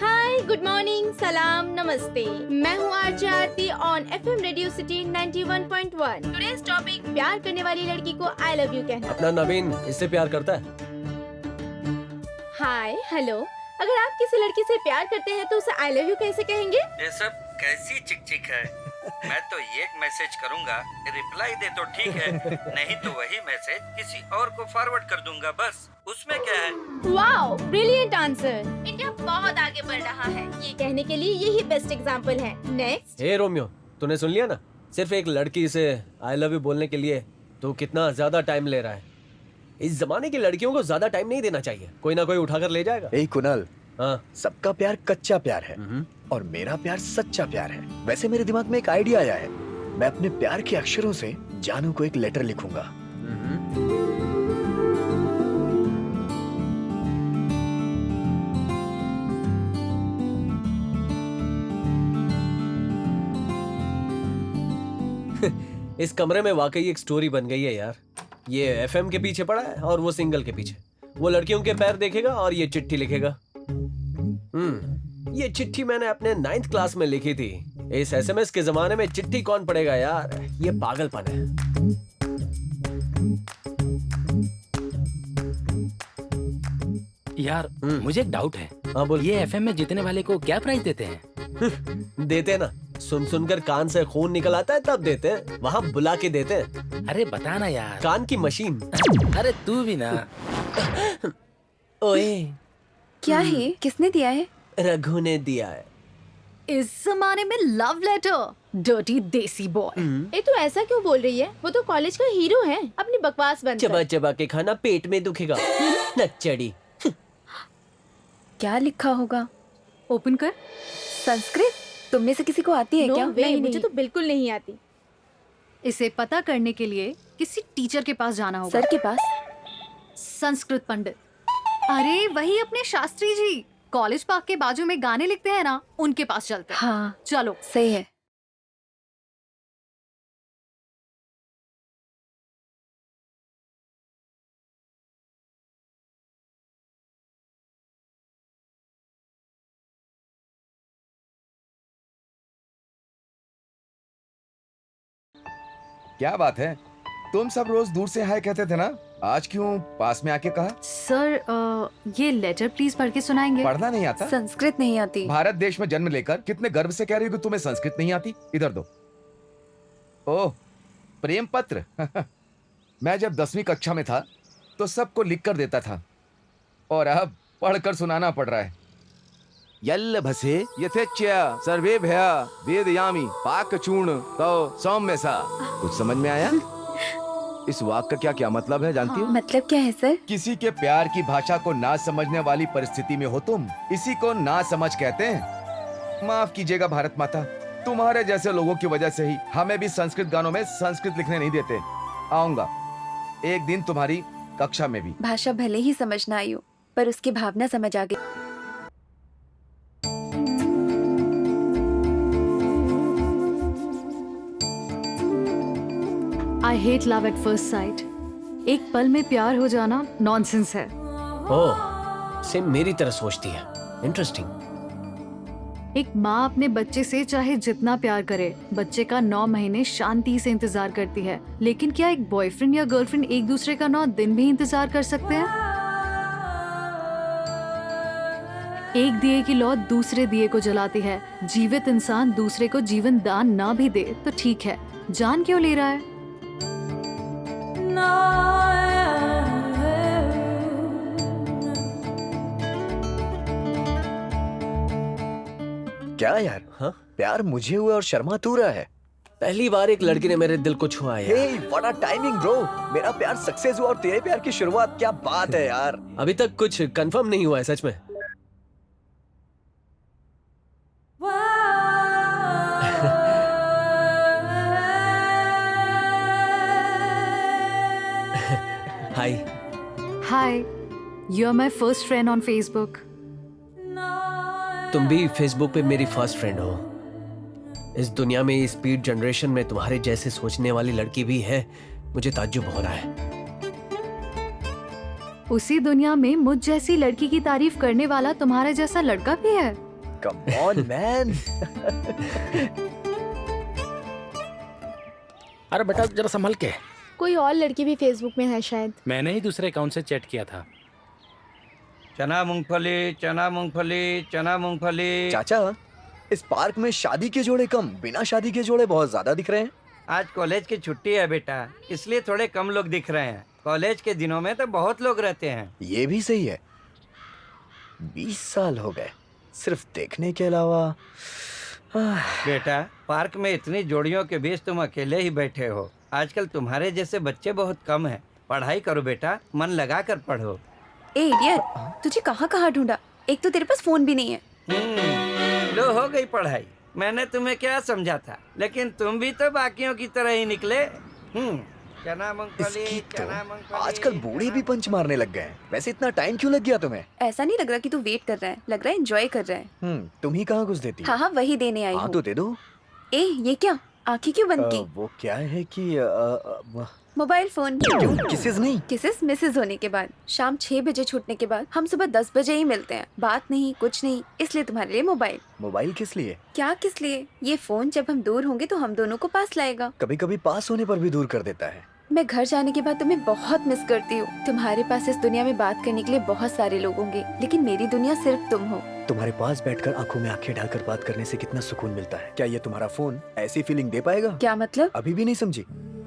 हाय, गुड मॉर्निंग, सलाम, नमस्ते। मैं हूँ RJ Aarti on FM radio city 91.1। Today's topic, प्यार करने वाली लड़की को आई लव यू कहना। अपना नवीन इससे प्यार करता है? हाय, हेलो। अगर आप किसी लड़की से प्यार करते हैं तो उसे आई लव यू कैसे कहेंगे? ये सब कैसी चिक है? मैं तो एक मैसेज करूंगा, रिप्लाई दे तो ठीक है, नहीं तो वही मैसेज किसी और को फॉरवर्ड कर दूंगा, बस। उसमें क्या है? Wow, brilliant answer. इंडिया बहुत आगे बढ़ रहा है, ये कहने के लिए यही बेस्ट एग्जांपल है। नेक्स्ट। हे रोमियो, तूने सुन लिया ना? सिर्फ एक लड़की से आई लव यू बोलने के लिए तू कितना ज्यादा टाइम ले रहा है। इस जमाने की लड़कियों को ज्यादा टाइम नहीं देना चाहिए, कोई ना कोई उठाकर ले जाएगा। ए कुणाल, हाँ, सबका प्यार कच्चा प्यार है और मेरा प्यार सच्चा प्यार है। वैसे मेरे दिमाग में एक आइडिया आया है। मैं अपने प्यार के अक्षरों से जानू को एक लेटर लिखूंगा। इस कमरे में वाकई एक स्टोरी बन गई है यार। ये एफएम के पीछे पड़ा है और वो सिंगल के पीछे। वो लड़कियों के पैर देखेगा और ये चिट्ठी लिखेगा। ये चिट्ठी मैंने अपने 9th क्लास में लिखी थी। इस एसएमएस के जमाने में चिट्ठी कौन पढ़ेगा यार? ये पागलपन है। यार, मुझे एक डाउट है। हाँ बोल। ये एफएम में जीतने वाले को क्या प्राइज देते हैं? देते ना, सुन सुनकर कान से खून निकल आता है तब देते हैं। वहाँ बुला के देते हैं। अरे बता ना यार। कान की मशीन। अरे तू भी ना। ओए, क्या है? किसने दिया है? रघु ने दिया है। इस जमाने में लव लेटर, डर्टी देसी बॉय। ए, तू ऐसा क्यों बोल रही है? वो तो कॉलेज का हीरो है। अपनी बकवास बंद कर। चबा चबा के खाना पेट में दुखेगा। नच्चड़ी। क्या लिखा होगा? ओपन कर। संस्कृत? तुम में से किसी को आती है No क्या? way, नहीं, मुझे तो बिल्कुल नहीं आती। इसे पता करने के लिए किसी टीचर के पास जाना होगा। सर के पास? संस्कृत पंडित। अरे वही अपने शास्त्री जी, कॉलेज पार्क के बाजू में गाने लिखते हैं ना, उनके पास चलते हैं। हाँ, चलो। सही है। क्या बात है? तुम सब रोज दूर से हाय कहते थे ना, आज क्यों पास में आके कहा? सर, ये लेटर प्लीज पढ़ के सुनाएंगे। पढ़ना नहीं आता? संस्कृत नहीं आती। भारत देश में जन्म लेकर कितने गर्व से कह रही हो कि तुम्हें संस्कृत नहीं आती? इधर दो। ओह, प्रेम पत्र। मैं जब 10वीं कक्षा में था तो सबको लिख कर देता था और अब पढ़कर सुनाना पड़ रहा है। यल्ल भसे यथेच्छया सर्वे भया वेदयामी पाकचूर्ण तो सौम्य सा। कुछ समझ में आया? इस वाक्य का क्या मतलब है जानती हो? मतलब क्या है सर? किसी के प्यार की भाषा को ना समझने वाली परिस्थिति में हो तुम, इसी को ना समझ कहते हैं। माफ कीजिएगा भारत माता, तुम्हारे जैसे लोगों की वजह से ही हमें भी संस्कृत गानों में संस्कृत लिखने नहीं देते। आऊंगा एक दिन तुम्हारी कक्षा में भी। भाषा भले ही समझ ना आई हो, पर उसकी भावना समझ आ गई। I hate love at first sight. एक पल में प्यार हो जाना नॉनसेंस है। ओह, सेम मेरी तरह सोचती है। इंटरेस्टिंग। एक माँ अपने बच्चे से चाहे जितना प्यार करे, बच्चे का 9 महीने शांति से इंतजार करती है, लेकिन क्या एक बॉयफ्रेंड या गर्लफ्रेंड एक दूसरे का 9 दिन भी इंतजार कर सकते हैं? एक दिए की लौ दूसरे दिए को जलाती है। जीवित इंसान दूसरे को जीवन दान ना भी दे तो ठीक है, जान क्यों ले रहा है? क्या यार? हाँ? प्यार मुझे हुआ और शर्मा तू रहा है। पहली बार एक लड़की ने मेरे दिल को छुआ है। हे, व्हाट अ टाइमिंग ब्रो। मेरा प्यार सक्सेस हुआ और तेरे प्यार की शुरुआत। क्या बात है यार। अभी तक कुछ कंफर्म नहीं हुआ है सच में। Hi. Hi, you are my first friend on Facebook. तुम भी फेसबुक पे मेरी फर्स्ट फ्रेंड हो। इस दुनिया में स्पीड जनरेशन में तुम्हारे जैसे सोचने वाली लड़की भी है, मुझे ताज्जुब हो रहा है। उसी दुनिया में मुझ जैसी लड़की की तारीफ करने वाला तुम्हारे जैसा लड़का भी है। Come on man. अरे बेटा जरा संभल के। कोई और लड़की भी फेसबुक में है शायद। मैंने ही दूसरे अकाउंट से चैट किया था। चना मूंगफली, चना मूंगफली, चना मूंगफली। चाचा, इस पार्क में शादी के जोड़े कम, बिना शादी के जोड़े बहुत ज्यादा दिख रहे हैं। आज कॉलेज की छुट्टी है बेटा, इसलिए थोड़े कम लोग दिख रहे हैं। कॉलेज के दिनों में तो बहुत लोग रहते हैं। ये भी सही है। 20 साल हो गए सिर्फ देखने के अलावा। बेटा, पार्क में इतनी जोड़ियों के बीच तुम अकेले ही बैठे हो। आजकल तुम्हारे जैसे बच्चे बहुत कम हैं। पढ़ाई करो बेटा, मन लगा कर पढ़ो। ए इडियट, तुझे कहाँ कहाँ ढूंढा। एक तो तेरे पास फोन भी नहीं है। लो हो गई पढ़ाई। मैंने तुम्हें क्या समझा था, लेकिन तुम भी तो बाकियों की तरह ही निकले। चना मूंगफली, चना मूंगफली। आजकल बूढ़े भी पंच मारने लग गए हैं। वैसे इतना टाइम क्यों लग गया तुम्हें? ऐसा नहीं लग रहा कि तू वेट कर रहा है, लग रहा है एंजॉय कर रहा है। तुम ही कहाँ कुछ देती? हाँ हाँ, वही देने आई हाँ हूँ। तो दे दो। ए, ये क्या, आंखें क्यों बंद की? वो क्या है कि मोबाइल फोन। क्यों? किसेस नहीं? किसेस मिसेज होने के बाद, शाम 6 बजे छूटने के बाद हम सुबह 10 बजे ही मिलते हैं। बात नहीं, कुछ नहीं, इसलिए तुम्हारे लिए मोबाइल। मोबाइल किस लिए? क्या किस लिए? ये फोन जब हम दूर होंगे तो हम दोनों को पास लाएगा। कभी कभी पास होने पर भी दूर कर देता है। मैं घर जाने के बाद तुम्हें बहुत मिस करती हूँ। तुम्हारे पास इस दुनिया में बात करने के लिए बहुत सारे लोग होंगे, लेकिन मेरी दुनिया सिर्फ तुम हो। तुम्हारे पास बैठकर आंखों में आंखें डालकर बात करने से कितना सुकून मिलता है। क्या ये तुम्हारा फोन ऐसी फीलिंग दे पाएगा? क्या मतलब? अभी भी नहीं समझी?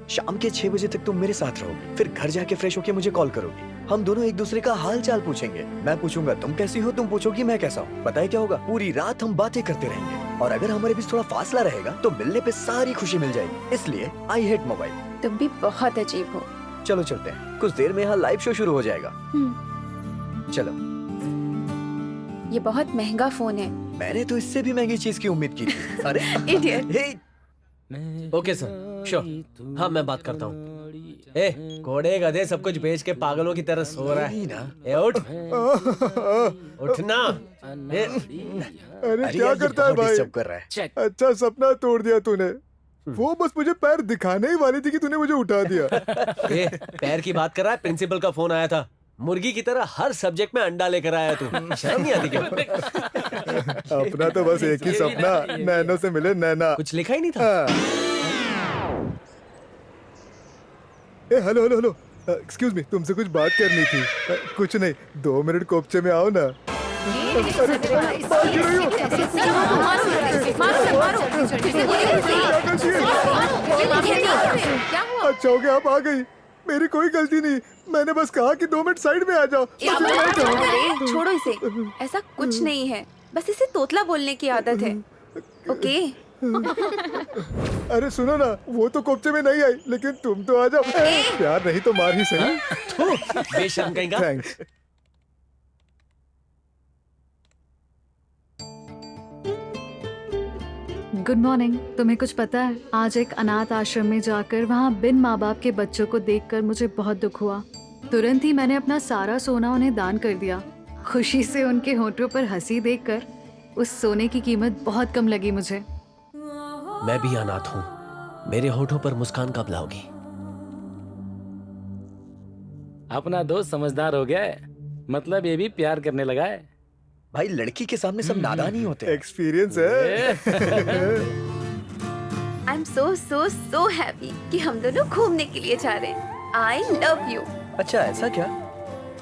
शाम के 6 बजे तक तुम मेरे साथ रहोगी, फिर घर जाके फ्रेश होके मुझे कॉल करोगी। हम दोनों एक दूसरे का हाल चाल पूछेंगे। मैं पूछूंगा तुम कैसी हो, तुम पूछोगी मैं कैसा हूँ। पता है क्या होगा? पूरी रात हम बातें करते रहेंगे, और अगर हमारे बीच थोड़ा फासला रहेगा तो मिलने पे सारी खुशी मिल जाएगी। इसलिए आई हेट मोबाइल। तुम भी बहुत अजीब हो। चलो चलते हैं, कुछ देर में यहाँ लाइव शो शुरू हो जाएगा। चलो। ये बहुत महंगा फोन है। मैंने तो इससे भी महंगी चीज की उम्मीद की थी। अरे इडियट। Okay sir, sure. हाँ मैं बात करता हूँ। ए, घोड़े गधे सब कुछ बेच के पागलों की तरह सो रहा है ना। ए, उठ उठना। अरे क्या करता है भाई? कर रहा है। अच्छा सपना तोड़ दिया तूने। वो बस मुझे पैर दिखाने ही वाली थी कि तूने मुझे उठा दिया। ए, पैर की बात कर रहा है? प्रिंसिपल का फोन आया था। मुर्गी की तरह हर सब्जेक्ट में अंडा लेकर आया तू। शर्म नहीं आती क्या? अपना तो बस एक ही सपना, नैनो से मिले नैना। कुछ लिखा ही नहीं था। ए hello hello hello, excuse me, तुमसे कुछ बात करनी थी। कुछ नहीं, 2 मिनट कोपचे में आओ ना। अच्छा हो गया, आप आ गई। मेरी कोई गलती नहीं, मैंने बस कहा कि 2 मिनट साइड में आ जाओ। छोड़ो इसे, ऐसा कुछ नहीं है, बस इसे तोतला बोलने की आदत है। ओके। अरे सुनो ना, वो तो कोपचे में नहीं आई, लेकिन तुम तो आ जाओ। प्यार नहीं तो मार ही सही। बेशर्म कहीं का। थैंक्स। Good morning. तुम्हें कुछ पता है, आज एक अनाथ आश्रम में जाकर वहाँ बिन माँ बाप के बच्चों को देखकर मुझे बहुत दुख हुआ। तुरंत ही मैंने अपना सारा सोना उन्हें दान कर दिया। खुशी से उनके होठों पर हंसी देखकर उस सोने की कीमत बहुत कम लगी मुझे। मैं भी अनाथ हूँ, मेरे होठों पर मुस्कान कब लाओगी? अपना दोस्त समझदार हो गया है, मतलब ये भी प्यार करने लगा है। भाई लड़की के सामने सब नादान ही होते हैं। एक्सपीरियंस है। I am so so so happy कि हम दोनों घूमने के लिए जा रहे हैं। I love you. अच्छा ऐसा क्या?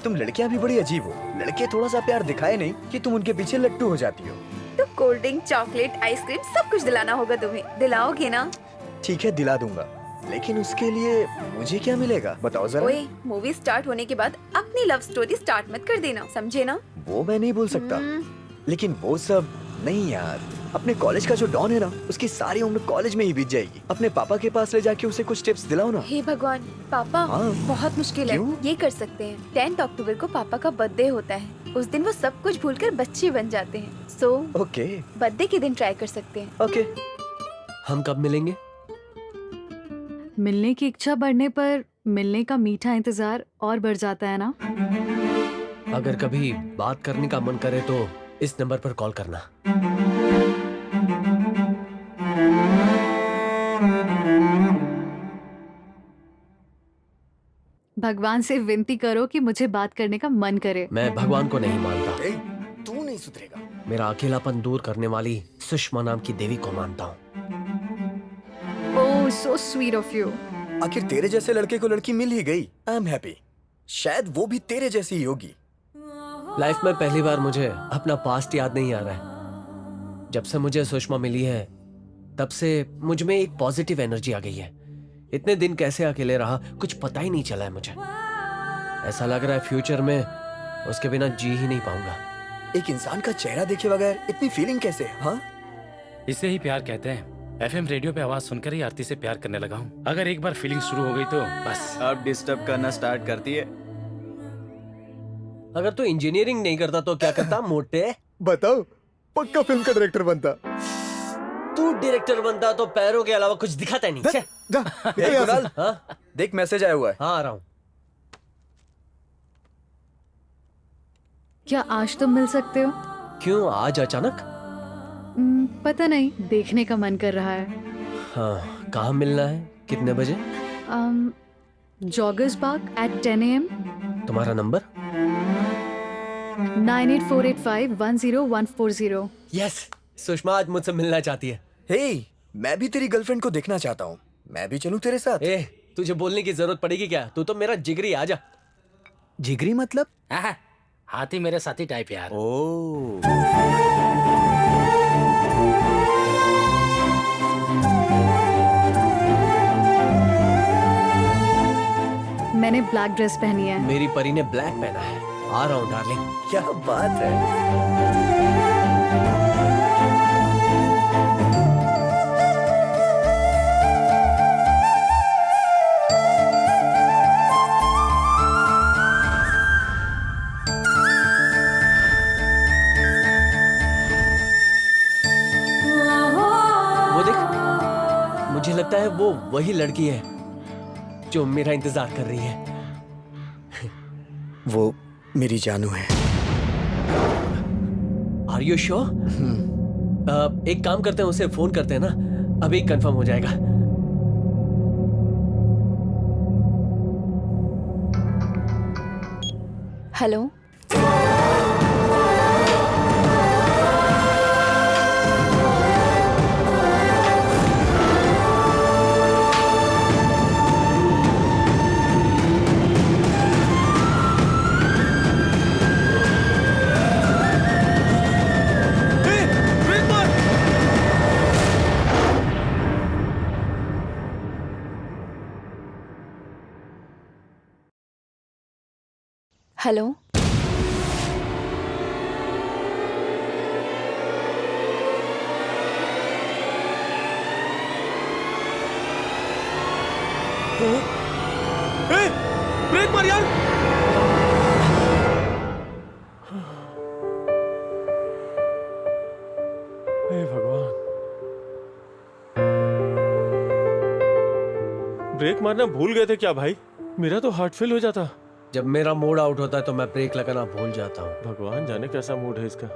तुम लड़कियां भी बड़ी अजीब हो। लड़के थोड़ा सा प्यार दिखाए नहीं कि तुम उनके पीछे लट्टू हो जाती हो। तो कोल्ड ड्रिंक, चॉकलेट, आइसक्रीम सब कुछ दिलाना होगा तुम्हें। दिलाओगे ना? ठीक है दिला दूंगा, लेकिन उसके लिए मुझे क्या मिलेगा बताओ जरा। ओए, मूवी स्टार्ट होने के बाद अपनी लव स्टोरी स्टार्ट मत कर देना, समझे ना? वो मैं नहीं बोल सकता, लेकिन वो सब नहीं यार। अपने कॉलेज का जो डॉन है ना, उसकी सारी उम्र कॉलेज में ही बीत जाएगी। अपने पापा के पास ले जाके उसे कुछ टिप्स दिलाओ ना। हे भगवान, पापा हाँ। बहुत मुश्किल है। ये कर सकते हैं, 10 अक्टूबर को पापा का बर्थडे होता है। उस दिन वो सब कुछ भूलकर बच्चे बन जाते हैं। सो ओके, बर्थडे के दिन ट्राई कर सकते हैं। ओके। हम कब मिलेंगे? मिलने की इच्छा बढ़ने पर मिलने का मीठा इंतजार और बढ़ जाता है ना। अगर कभी बात करने का मन करे तो इस नंबर पर कॉल करना। भगवान से विनती करो कि मुझे बात करने का मन करे। मैं भगवान को नहीं मानता। तू नहीं सुधरेगा। मेरा अकेलापन दूर करने वाली सुषमा नाम की देवी को मानता हूँ। ओह, सो स्वीट ऑफ यू। आखिर तेरे जैसे लड़के को लड़की मिल ही गई। I am happy. शायद वो भी तेरे जैसी ही होगी। लाइफ में पहली बार मुझे अपना पास्ट याद नहीं आ रहा है। जब से मुझे सुषमा मिली है, तब से मुझ में एक पॉजिटिव एनर्जी आ गई है। इतने दिन कैसे अकेले रहा, कुछ पता ही नहीं चला है मुझे। ऐसा लग रहा है फ्यूचर में उसके बिना जी ही नहीं पाऊंगा। एक इंसान का चेहरा देखे बगैर इतनी फीलिंग कैसे? हाँ, इसे ही प्यार कहते हैं। एफएम रेडियो पे आवाज सुनकर ही आरती से प्यार करने लगा हूँ। अगर एक बार फीलिंग शुरू हो गई तो बस। अब डिस्टर्ब करना स्टार्ट करती है। अगर तू इंजीनियरिंग नहीं करता तो क्या करता मोटे? बताओ, पक्का फिल्म का डायरेक्टर बनता। तू डायरेक्टर बनता तो पैरों के अलावा कुछ दिखाता नहीं। कुणाल, हाँ? देख मैसेज आया हुआ है। हाँ, आ रहा हूँ। क्या आज तुम मिल सकते हो? क्यों आज अचानक? पता नहीं, देखने का मन कर रहा है। हाँ, कहाँ मिलना है? कितने बजे? Joggers park at 10 AM। तुम्हारा नंबर? 9848510140। यस, सुषमा आज मुझसे मिलना चाहती है। हे, मैं भी तेरी गर्लफ्रेंड को देखना चाहता हूँ। मैं भी चलूं तेरे साथ? तुझे बोलने की जरूरत पड़ेगी क्या? तू तो मेरा जिगरी, आजा। जिगरी मतलब? हाथी मेरे साथी टाइप यार। मैंने ब्लैक ड्रेस पहनी है। मेरी परी ने ब्लैक पहना है। आ रहा हूँ डार्लिंग। क्या बात है। वो देख, मुझे लगता है वो वही लड़की है जो मेरा इंतजार कर रही है। वो मेरी जानू है। Are you sure? एक काम करते हैं, उसे फोन करते हैं ना, अभी कंफर्म हो जाएगा। Hello, hello. ब्रेक मार यार। हे भगवान, ब्रेक मारना भूल गए थे क्या भाई? मेरा तो हार्ट फेल हो जाता। जब मेरा मूड आउट होता है तो मैं ब्रेक लगाना भूल जाता हूँ। भगवान जाने कैसा मूड है इसका।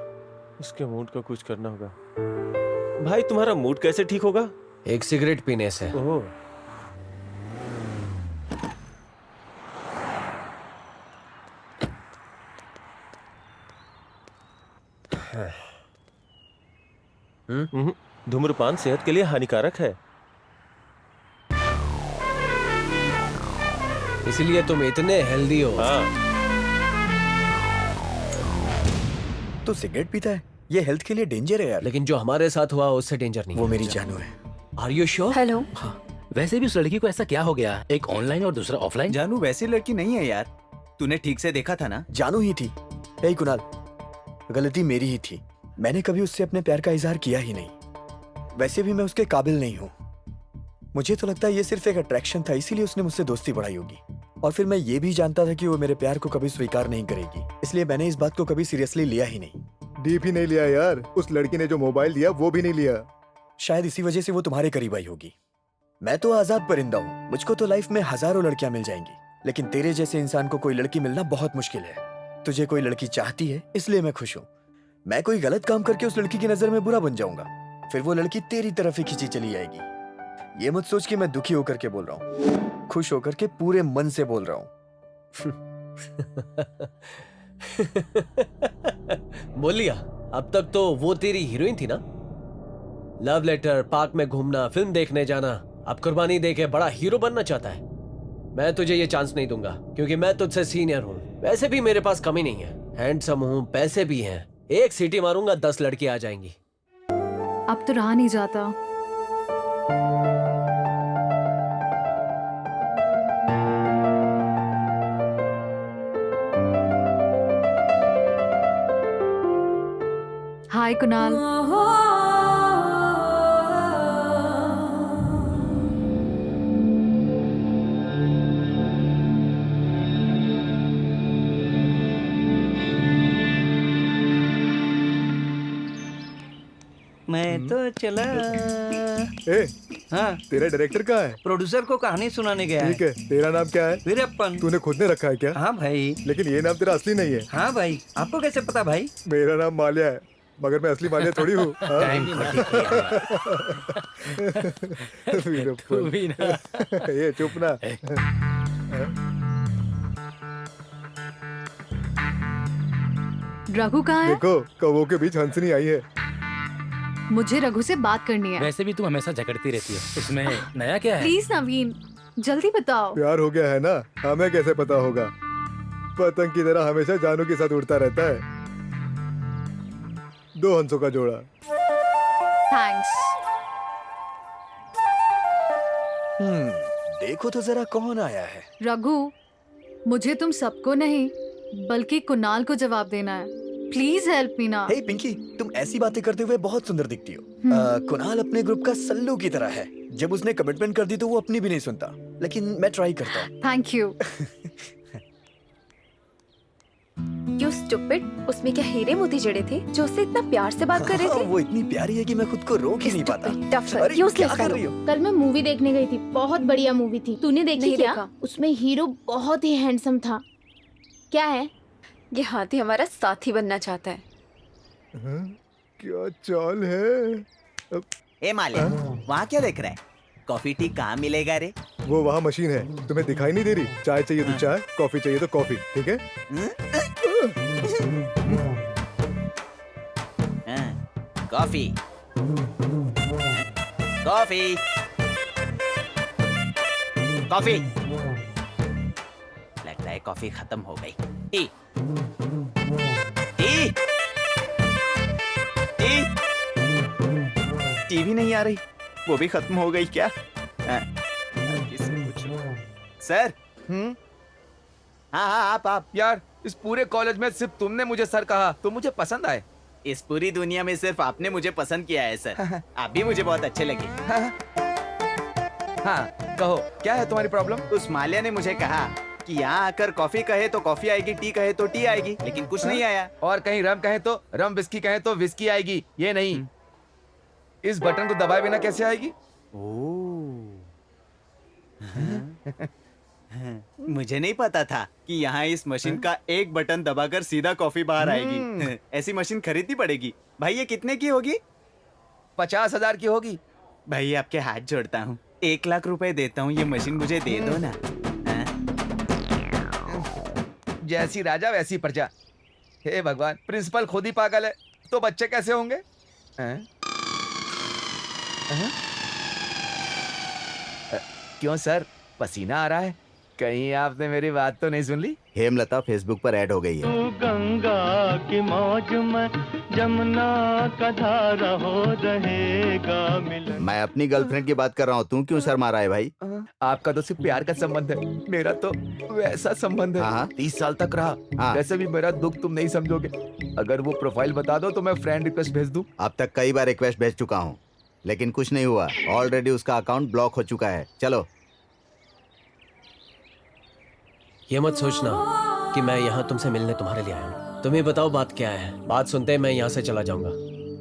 इसके मूड का कुछ करना होगा। भाई तुम्हारा मूड कैसे ठीक होगा? एक सिगरेट पीने से। ओह। धूम्रपान सेहत के लिए हानिकारक है। इसलिए तुम इतने हेल्दी हो। तो सिगरेट पीता है? ये हेल्थ के लिए डेंजर है यार। लेकिन जो हमारे साथ हुआ उससे डेंजर नहीं। वो मेरी जानू है। Are you sure? हेलो। वैसे भी उस लड़की को ऐसा क्या हो गया, एक ऑनलाइन और दूसरा ऑफलाइन? जानू वैसी लड़की नहीं है यार, तूने ठीक से देखा था ना? जानू ही थी। हे कुणाल, गलती मेरी ही थी। मैंने कभी उससे अपने प्यार का इजहार किया ही नहीं। वैसे भी मैं उसके काबिल नहीं हूँ। मुझे तो लगता है ये सिर्फ एक अट्रैक्शन था, इसीलिए उसने मुझसे दोस्ती बढ़ाई होगी। और फिर मैं ये भी जानता था कि वो मेरे प्यार को कभी स्वीकार नहीं करेगी, इसलिए मैंने इस बात को कभी सीरियसली लिया ही नहीं। डीप ही नहीं लिया यार। उस लड़की ने जो मोबाइल दिया वो भी नहीं लिया। शायद इसी वजह से वो तुम्हारे करीब आई होगी। मैं तो आजाद परिंदा हूँ, मुझको तो लाइफ में हजारों लड़कियां मिल जाएंगी, लेकिन तेरे जैसे इंसान को कोई लड़की मिलना बहुत मुश्किल है। तुझे कोई लड़की चाहती है, इसलिए मैं खुश हूँ। मैं कोई गलत काम करके उस लड़की की नजर में बुरा बन जाऊंगा, फिर वो लड़की तेरी तरफ ही खींची चली जाएगी। ये मत सोच कि मैं दुखी होकर के बोल रहा हूँ, खुश होकर के पूरे मन से बोल रहा हूँ। बोल लिया। अब तक तो वो तेरी हीरोइन थी ना? लव लेटर, पार्क में घूमना, फिल्म देखने जाना। अब कुर्बानी देके बड़ा हीरो बनना चाहता है। मैं तुझे ये चांस नहीं दूंगा क्योंकि मैं तुझसे सीनियर हूँ। वैसे भी मेरे पास कमी नहीं है, हैंडसम हूँ, पैसे भी हैं। एक सीटी मारूंगा 10 लड़की आ जाएंगी। अब तो रहा नहीं जाता। हाय कुणाल। मैं तो चला। ए, हाँ, तेरा डायरेक्टर कहाँ है? प्रोड्यूसर को कहानी सुनाने गया ठीक है। तेरा नाम क्या है? वीरप्पन। तूने खुद ने रखा है क्या? हाँ भाई। लेकिन ये नाम तेरा असली नहीं है। हाँ भाई, आपको कैसे पता भाई? मेरा नाम माल्या है, मगर मैं असली माल्या थोड़ी हूँ। ये चुप ना। रघु कहाँ है? देखो, कौवों के बीच हंसनी आई है। मुझे रघु से बात करनी है। वैसे भी तुम हमेशा झगड़ती रहती है, इसमें नया क्या है? प्लीज नवीन, जल्दी बताओ। प्यार हो गया है ना, हमें कैसे पता होगा? पतंग की तरह हमेशा जानू के साथ उड़ता रहता है। 2 हंसों का जोड़ा। थैंक्स। देखो तो जरा कौन आया है। रघु, मुझे तुम सबको नहीं बल्कि कुणाल को जवाब देना है। प्लीज हेल्प मी ना। हे पिंकी, तुम ऐसी बातें करते हुए बहुत सुंदर दिखती हो। कुणाल अपने ग्रुप का सल्लू की तरह है। जब उसने कमिटमेंट कर दी तो वो अपनी भी नहीं सुनता, लेकिन मैं ट्राई करता हूँ। Thank you. क्यों स्टूपिड? उसमें क्या हीरे मोती जड़े थे जो उससे इतना प्यार से बात कर रहे थे? वो इतनी प्यारी है कि मैं खुद को रोक ही नहीं पाता। अरे क्या कर रही हो? कल मैं मूवी देखने गई थी, बहुत बढ़िया मूवी थी। तूने देखी नहीं क्या? देखा। उसमें हीरो बहुत ही हैंडसम था। क्या है? ये हाथी हमारा साथी बनना चाहता है। क्या चाल है? ए माल्या, वहाँ क्या देख रहा है? कॉफी टी कहाँ मिलेगा रे? वो वहाँ मशीन है, तुम्हें दिखाई नहीं दे रही? चाय चाहिए तो चाय, कॉफी चाहिए तो कॉफी, ठीक है? Coffee, coffee, coffee. लगता है कॉफी खत्म हो गई। टी, टी, टी, टी भी नहीं आ रही। वो भी खत्म हो गई क्या? किससे पूछूं? सर। हाँ, आप। यार, इस पूरे कॉलेज में सिर्फ तुमने मुझे सर कहा तो मुझे पसंद आए। इस पूरी दुनिया में सिर्फ आपने मुझे पसंद किया है सर। आप भी मुझे बहुत अच्छे लगे। हाँ, कहो क्या है तुम्हारी प्रॉब्लम? उस माल्या ने मुझे कहा कि यहाँ आकर कॉफी कहे तो कॉफी आएगी, टी कहे तो टी आएगी, लेकिन कुछ नहीं आया। और कहीं रम कहे तो रम, विस्की कहे तो विस्की आएगी, ये नहीं। इस बटन को दबाए बिना कैसे आएगी? मुझे नहीं पता था कि यहाँ इस मशीन का एक बटन दबाकर सीधा कॉफी बाहर आएगी। ऐसी मशीन खरीदनी पड़ेगी। भाई ये कितने की होगी? 50,000 की होगी। भाई आपके हाथ जोड़ता हूँ, 1 लाख रुपए देता हूँ, ये मशीन मुझे दे दो ना। जैसी राजा वैसी प्रजा। हे भगवान, प्रिंसिपल खुद ही पागल है तो बच्चे कैसे होंगे? क्यों सर, पसीना आ रहा है? कहीं आपने मेरी बात तो नहीं सुन ली? हेमलता फेसबुक पर ऐड हो गई है। गंगा की मौज में जमुना का धारा हो रहेगा मिलन। मैं अपनी गर्लफ्रेंड की बात कर रहा हूँ, तू क्यों शर्मा रहा है भाई? आपका तो सिर्फ प्यार का संबंध है, मेरा तो वैसा संबंध है। 30 साल तक रहा। वैसे भी मेरा दुख तुम नहीं समझोगे। अगर वो प्रोफाइल बता दो तो मैं फ्रेंड रिक्वेस्ट भेज दूं। अब तक कई बार रिक्वेस्ट भेज चुका हूँ, लेकिन कुछ नहीं हुआ। ऑलरेडी उसका अकाउंट ब्लॉक हो चुका है। चलो। ये मत सोचना कि मैं यहाँ तुमसे मिलने तुम्हारे लिए आया हूँ। तुम्हें बताओ बात क्या है। बात सुनते ही मैं यहाँ से चला जाऊंगा।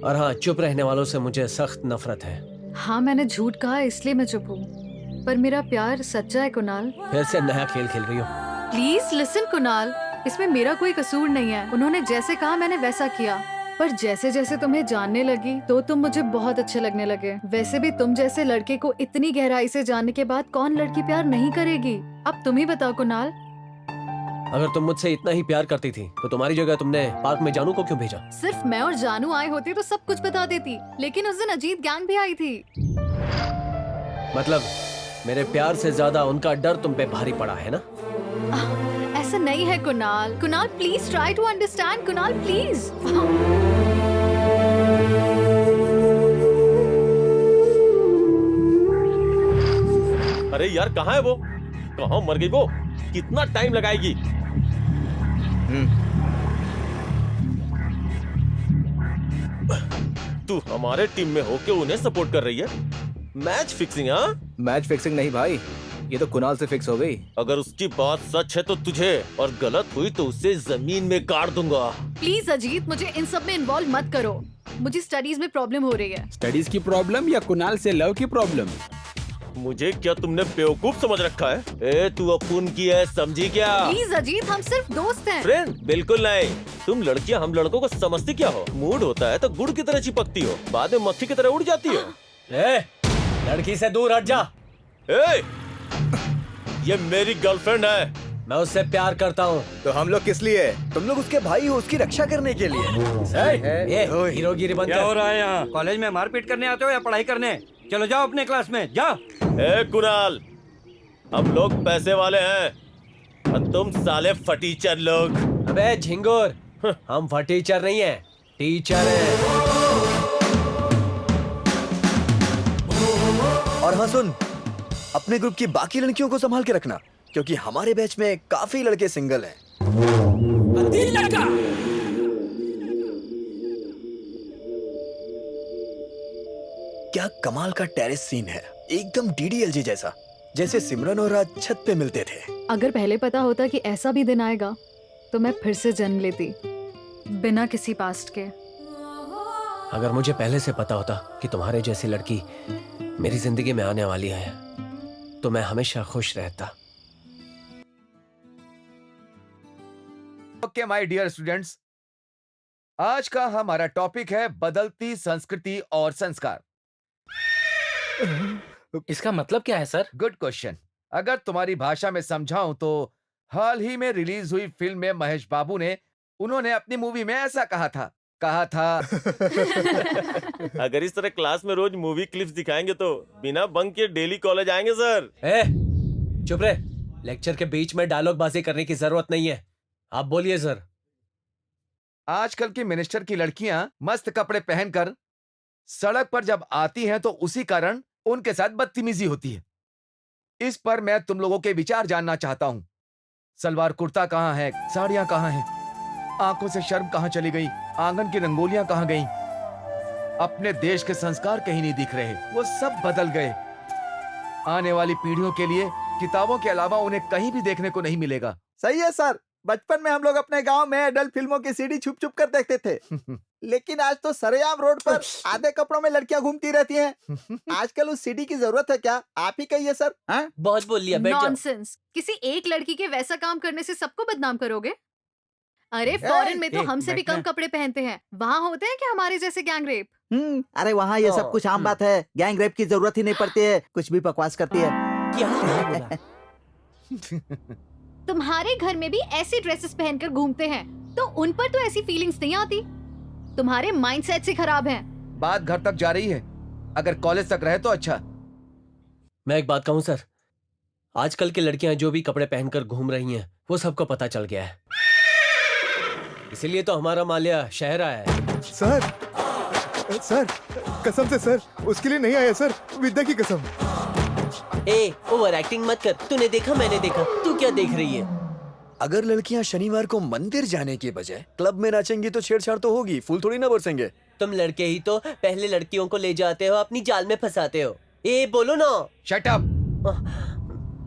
और हाँ, चुप रहने वालों से मुझे सख्त नफरत है। हाँ, मैंने झूठ कहा इसलिए मैं चुप हूँ, पर मेरा प्यार सच्चा है कुणाल। फिर से नया खेल खेल रही हो? प्लीज लिसन कुणाल, इसमें मेरा कोई कसूर नहीं है। उन्होंने जैसे कहा मैंने वैसा किया, पर जैसे जैसे तुम्हें जानने लगी तो तुम मुझे बहुत अच्छे लगने लगे। वैसे भी तुम जैसे लड़के को इतनी गहराई से जानने के बाद कौन लड़की प्यार नहीं करेगी? अब तुम ही बताओ कुणाल। अगर तुम मुझसे इतना ही प्यार करती थी तो तुम्हारी जगह तुमने पार्क में जानू को क्यों भेजा? सिर्फ मैं और जानू आए होते तो सब कुछ बता देती, लेकिन उस दिन अजीत गैंग भी आई थी। मतलब मेरे प्यार से ज्यादा उनका डर तुम पे भारी पड़ा है ना? ऐसा नहीं है Kunal. Kunal please try to understand. Kunal please. अरे यार, कहाँ है वो? कहाँ मर गई वो? कितना टाइम लगाएगी? तू हमारे टीम में होके उन्हें सपोर्ट कर रही है? Match fixing? हाँ, मैच फिक्सिंग नहीं भाई, ये तो कुणाल से फिक्स हो गई। अगर उसकी बात सच है तो तुझे, और गलत हुई तो उसे जमीन में गाड़ दूंगा। प्लीज अजीत, मुझे इन सब में इन्वॉल्व मत करो। मुझे स्टडीज में प्रॉब्लम हो रही है। स्टडीज की प्रॉब्लम या कुणाल से लव की प्रॉब्लम? मुझे क्या तुमने बेवकूफ समझ रखा है? ए, तू अपुन की है, समझी क्या? प्लीज अजीत, हम सिर्फ दोस्त हैं। फ्रेंड? बिल्कुल नहीं। तुम लड़कियां हम लड़कों को समझती क्या हो? मूड होता है तो गुड़ की तरह चिपकती हो, बाद में मक्खी की तरह उड़ जाती हो। ए, लड़की से दूर हट जा। ए, ये मेरी गर्लफ्रेंड है। मैं उससे प्यार करता हूँ। तो हम लोग किस लिए? तुम लोग उसके भाई हो, उसकी रक्षा करने के लिए। हीरोगिरी बंद कर। क्या हो रहा है यहाँ? कॉलेज में मारपीट करने आते हो या पढ़ाई करने? चलो जाओ अपने क्लास में, जाओ। ए कुणाल, हम लोग पैसे वाले हैं और तुम साले फटीचर लोग। अबे झिंगुर, हम फटीचर नहीं है, टीचर है। और हाँ सुन, अपने ग्रुप की बाकी लड़कियों को संभाल के रखना, क्योंकि हमारे बैच में काफी लड़के सिंगल हैं। क्या कमाल का टेरेस सीन है, एकदम डीडीएलजे जैसा, जैसे सिमरन और राज छत पे मिलते थे। अगर पहले पता होता कि ऐसा भी दिन आएगा तो मैं फिर से जन्म लेती, बिना किसी पास्ट के। अगर मुझे पहले से पता होता कि तुम्हारे जैसी लड़की मेरी जिंदगी में आने वाली है तो मैं हमेशा खुश रहता। ओके माय डियर स्टूडेंट्स, आज का हमारा टॉपिक है बदलती संस्कृति और संस्कार। इसका मतलब क्या है सर? Good question. अगर तुम्हारी भाषा में समझाऊं तो हाल ही में रिलीज हुई फिल्म में महेश बाबू ने, उन्होंने अपनी मूवी में ऐसा कहा था। अगर इस तरह क्लास में रोज मूवी क्लिप्स दिखाएंगे तो बिना बंक के डेली कॉलेज आएंगे सर। चुप रहे, लेक्चर के बीच में डायलॉग बाजी करने की जरूरत नहीं है। आप बोलिए सर। आजकल की मिनिस्टर की लड़कियां मस्त कपड़े पहनकर सड़क पर जब आती हैं तो उसी कारण उनके साथ बदतमीजी होती है। इस पर मैं तुम लोगों के विचार जानना चाहता हूं। सलवार कुर्ता कहां है? साड़ियां कहां हैं? आंखों से शर्म कहां चली गई? आंगन की रंगोलियां कहां गईं? अपने देश के संस्कार कहीं नहीं दिख रहे, वो सब बदल गए। आने वाली पीढ़ियों के लिए किताबों के अलावा उन्हें कहीं भी देखने को नहीं मिलेगा। सही है सर, बचपन में हम लोग अपने गांव में एडल्ट फिल्मों की सीडी छुप छुप कर देखते थे, लेकिन आज तो सरेआम रोड पर आधे कपड़ों में लड़कियां घूमती रहती हैं। आजकल उस सीडी की जरूरत है क्या? आप ही कहिए सर। हाँ? बहुत बोल लिया, बैठ जाओ। नॉनसेंस। किसी एक लड़की के वैसा काम करने से सबको बदनाम करोगे? अरे फॉरेन में तो हमसे भी कम कपड़े पहनते हैं। वहाँ होते हैं क्या हमारे जैसे गैंग रेप? अरे वहाँ ये सब कुछ आम बात है। गैंग रेप की जरूरत ही नहीं पड़ती है। कुछ भी बकवास करती है। क्या? तुम्हारे घर में भी ऐसी ड्रेसेस पहनकर घूमते हैं तो उन पर तो ऐसी फीलिंग्स नहीं आती। तुम्हारे माइंडसेट से खराब हैं। बात घर तक जा रही है। अगर कॉलेज तक रहे तो अच्छा। मैं एक बात कहूँ सर, आजकल की लड़कियां जो भी कपड़े पहनकर घूम रही हैं वो सबको पता चल गया है। इसीलिए तो हमारा माल्या शहर आया है। सर सर कसम से सर, उसके लिए नहीं आया सर, विद्या की कसम। ए, ओवर एक्टिंग मत कर। तूने देखा, मैंने देखा, तू क्या देख रही है? अगर लड़कियां शनिवार को मंदिर जाने के बजाय क्लब में नाचेंगी तो छेड़छाड़ तो होगी, फूल थोड़ी ना बरसेंगे। तुम लड़के ही तो पहले लड़कियों को ले जाते हो, अपनी जाल में फंसाते हो। ए बोलो ना। Shut up.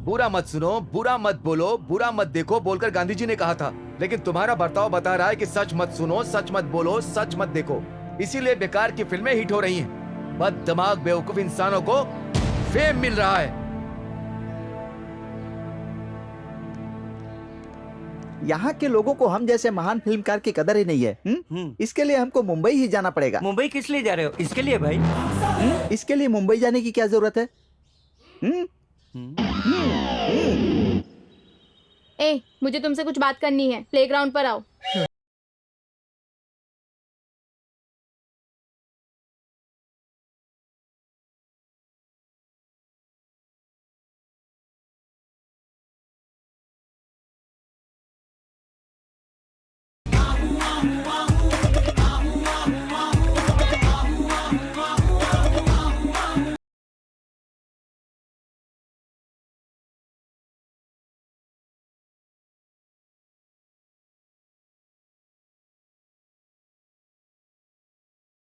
बुरा मत सुनो, बुरा मत बोलो, बुरा मत देखो बोलकर गांधी जी ने कहा था, लेकिन तुम्हारा बर्ताव बता रहा है कि सच मत सुनो, सच मत बोलो, सच मत देखो। इसीलिए बेकार की फिल्में हिट हो रही हैं। बद दिमाग बेवकूफ इंसानों को फेम मिल रहा है। यहाँ के लोगों को हम जैसे महान फिल्मकार की कदर ही नहीं है। इसके लिए हमको मुंबई ही जाना पड़ेगा। मुंबई किस लिए जा रहे हो? इसके लिए भाई। इसके लिए मुंबई जाने की क्या जरूरत है? ए, मुझे तुमसे कुछ बात करनी है। प्लेग्राउंड पर आओ।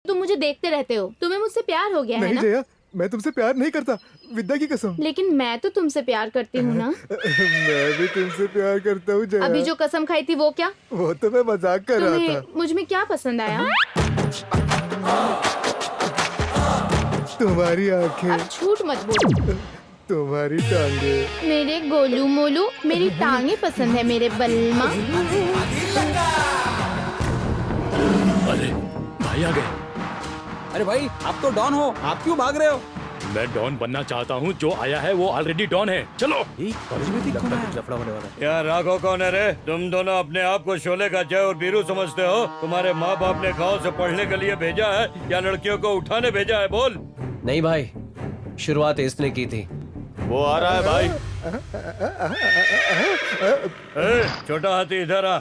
तुम मुझे देखते रहते हो। तुम्हें मुझसे प्यार हो गया है नहीं ना? जया, मैं तुमसे प्यार नहीं करता, विद्या की कसम। लेकिन मैं तो तुमसे प्यार करती हूँ ना। मैं भी तुमसे प्यार करता हूँ जया। अभी जो कसम खाई थी वो क्या? वो तो मैं मजाक कर रहा तुम्हें था। मुझ में क्या पसंद आया? तुम्हारी आंखें, अब झूठ मत बोलो। तुम्हारी टांगे, मेरे गोलू मोलू, मेरी टांगे पसंद है मेरे बलमा। अरे भाई आ गए। अरे भाई आप तो डॉन हो, आप क्यों भाग रहे हो? मैं डॉन बनना चाहता हूँ, जो आया है वो ऑलरेडी डॉन है। चलो। लफड़ा होने वाला है। यार राघव कौन है रे? तुम दोनों अपने आप को शोले का जय और बीरू समझते हो? तुम्हारे माँ बाप ने गाँव से पढ़ने के लिए भेजा है या लड़कियों को उठाने भेजा है? बोल। नहीं भाई, शुरुआत इसने की थी। वो आ रहा है भाई। छोटा हाथी इधर आ।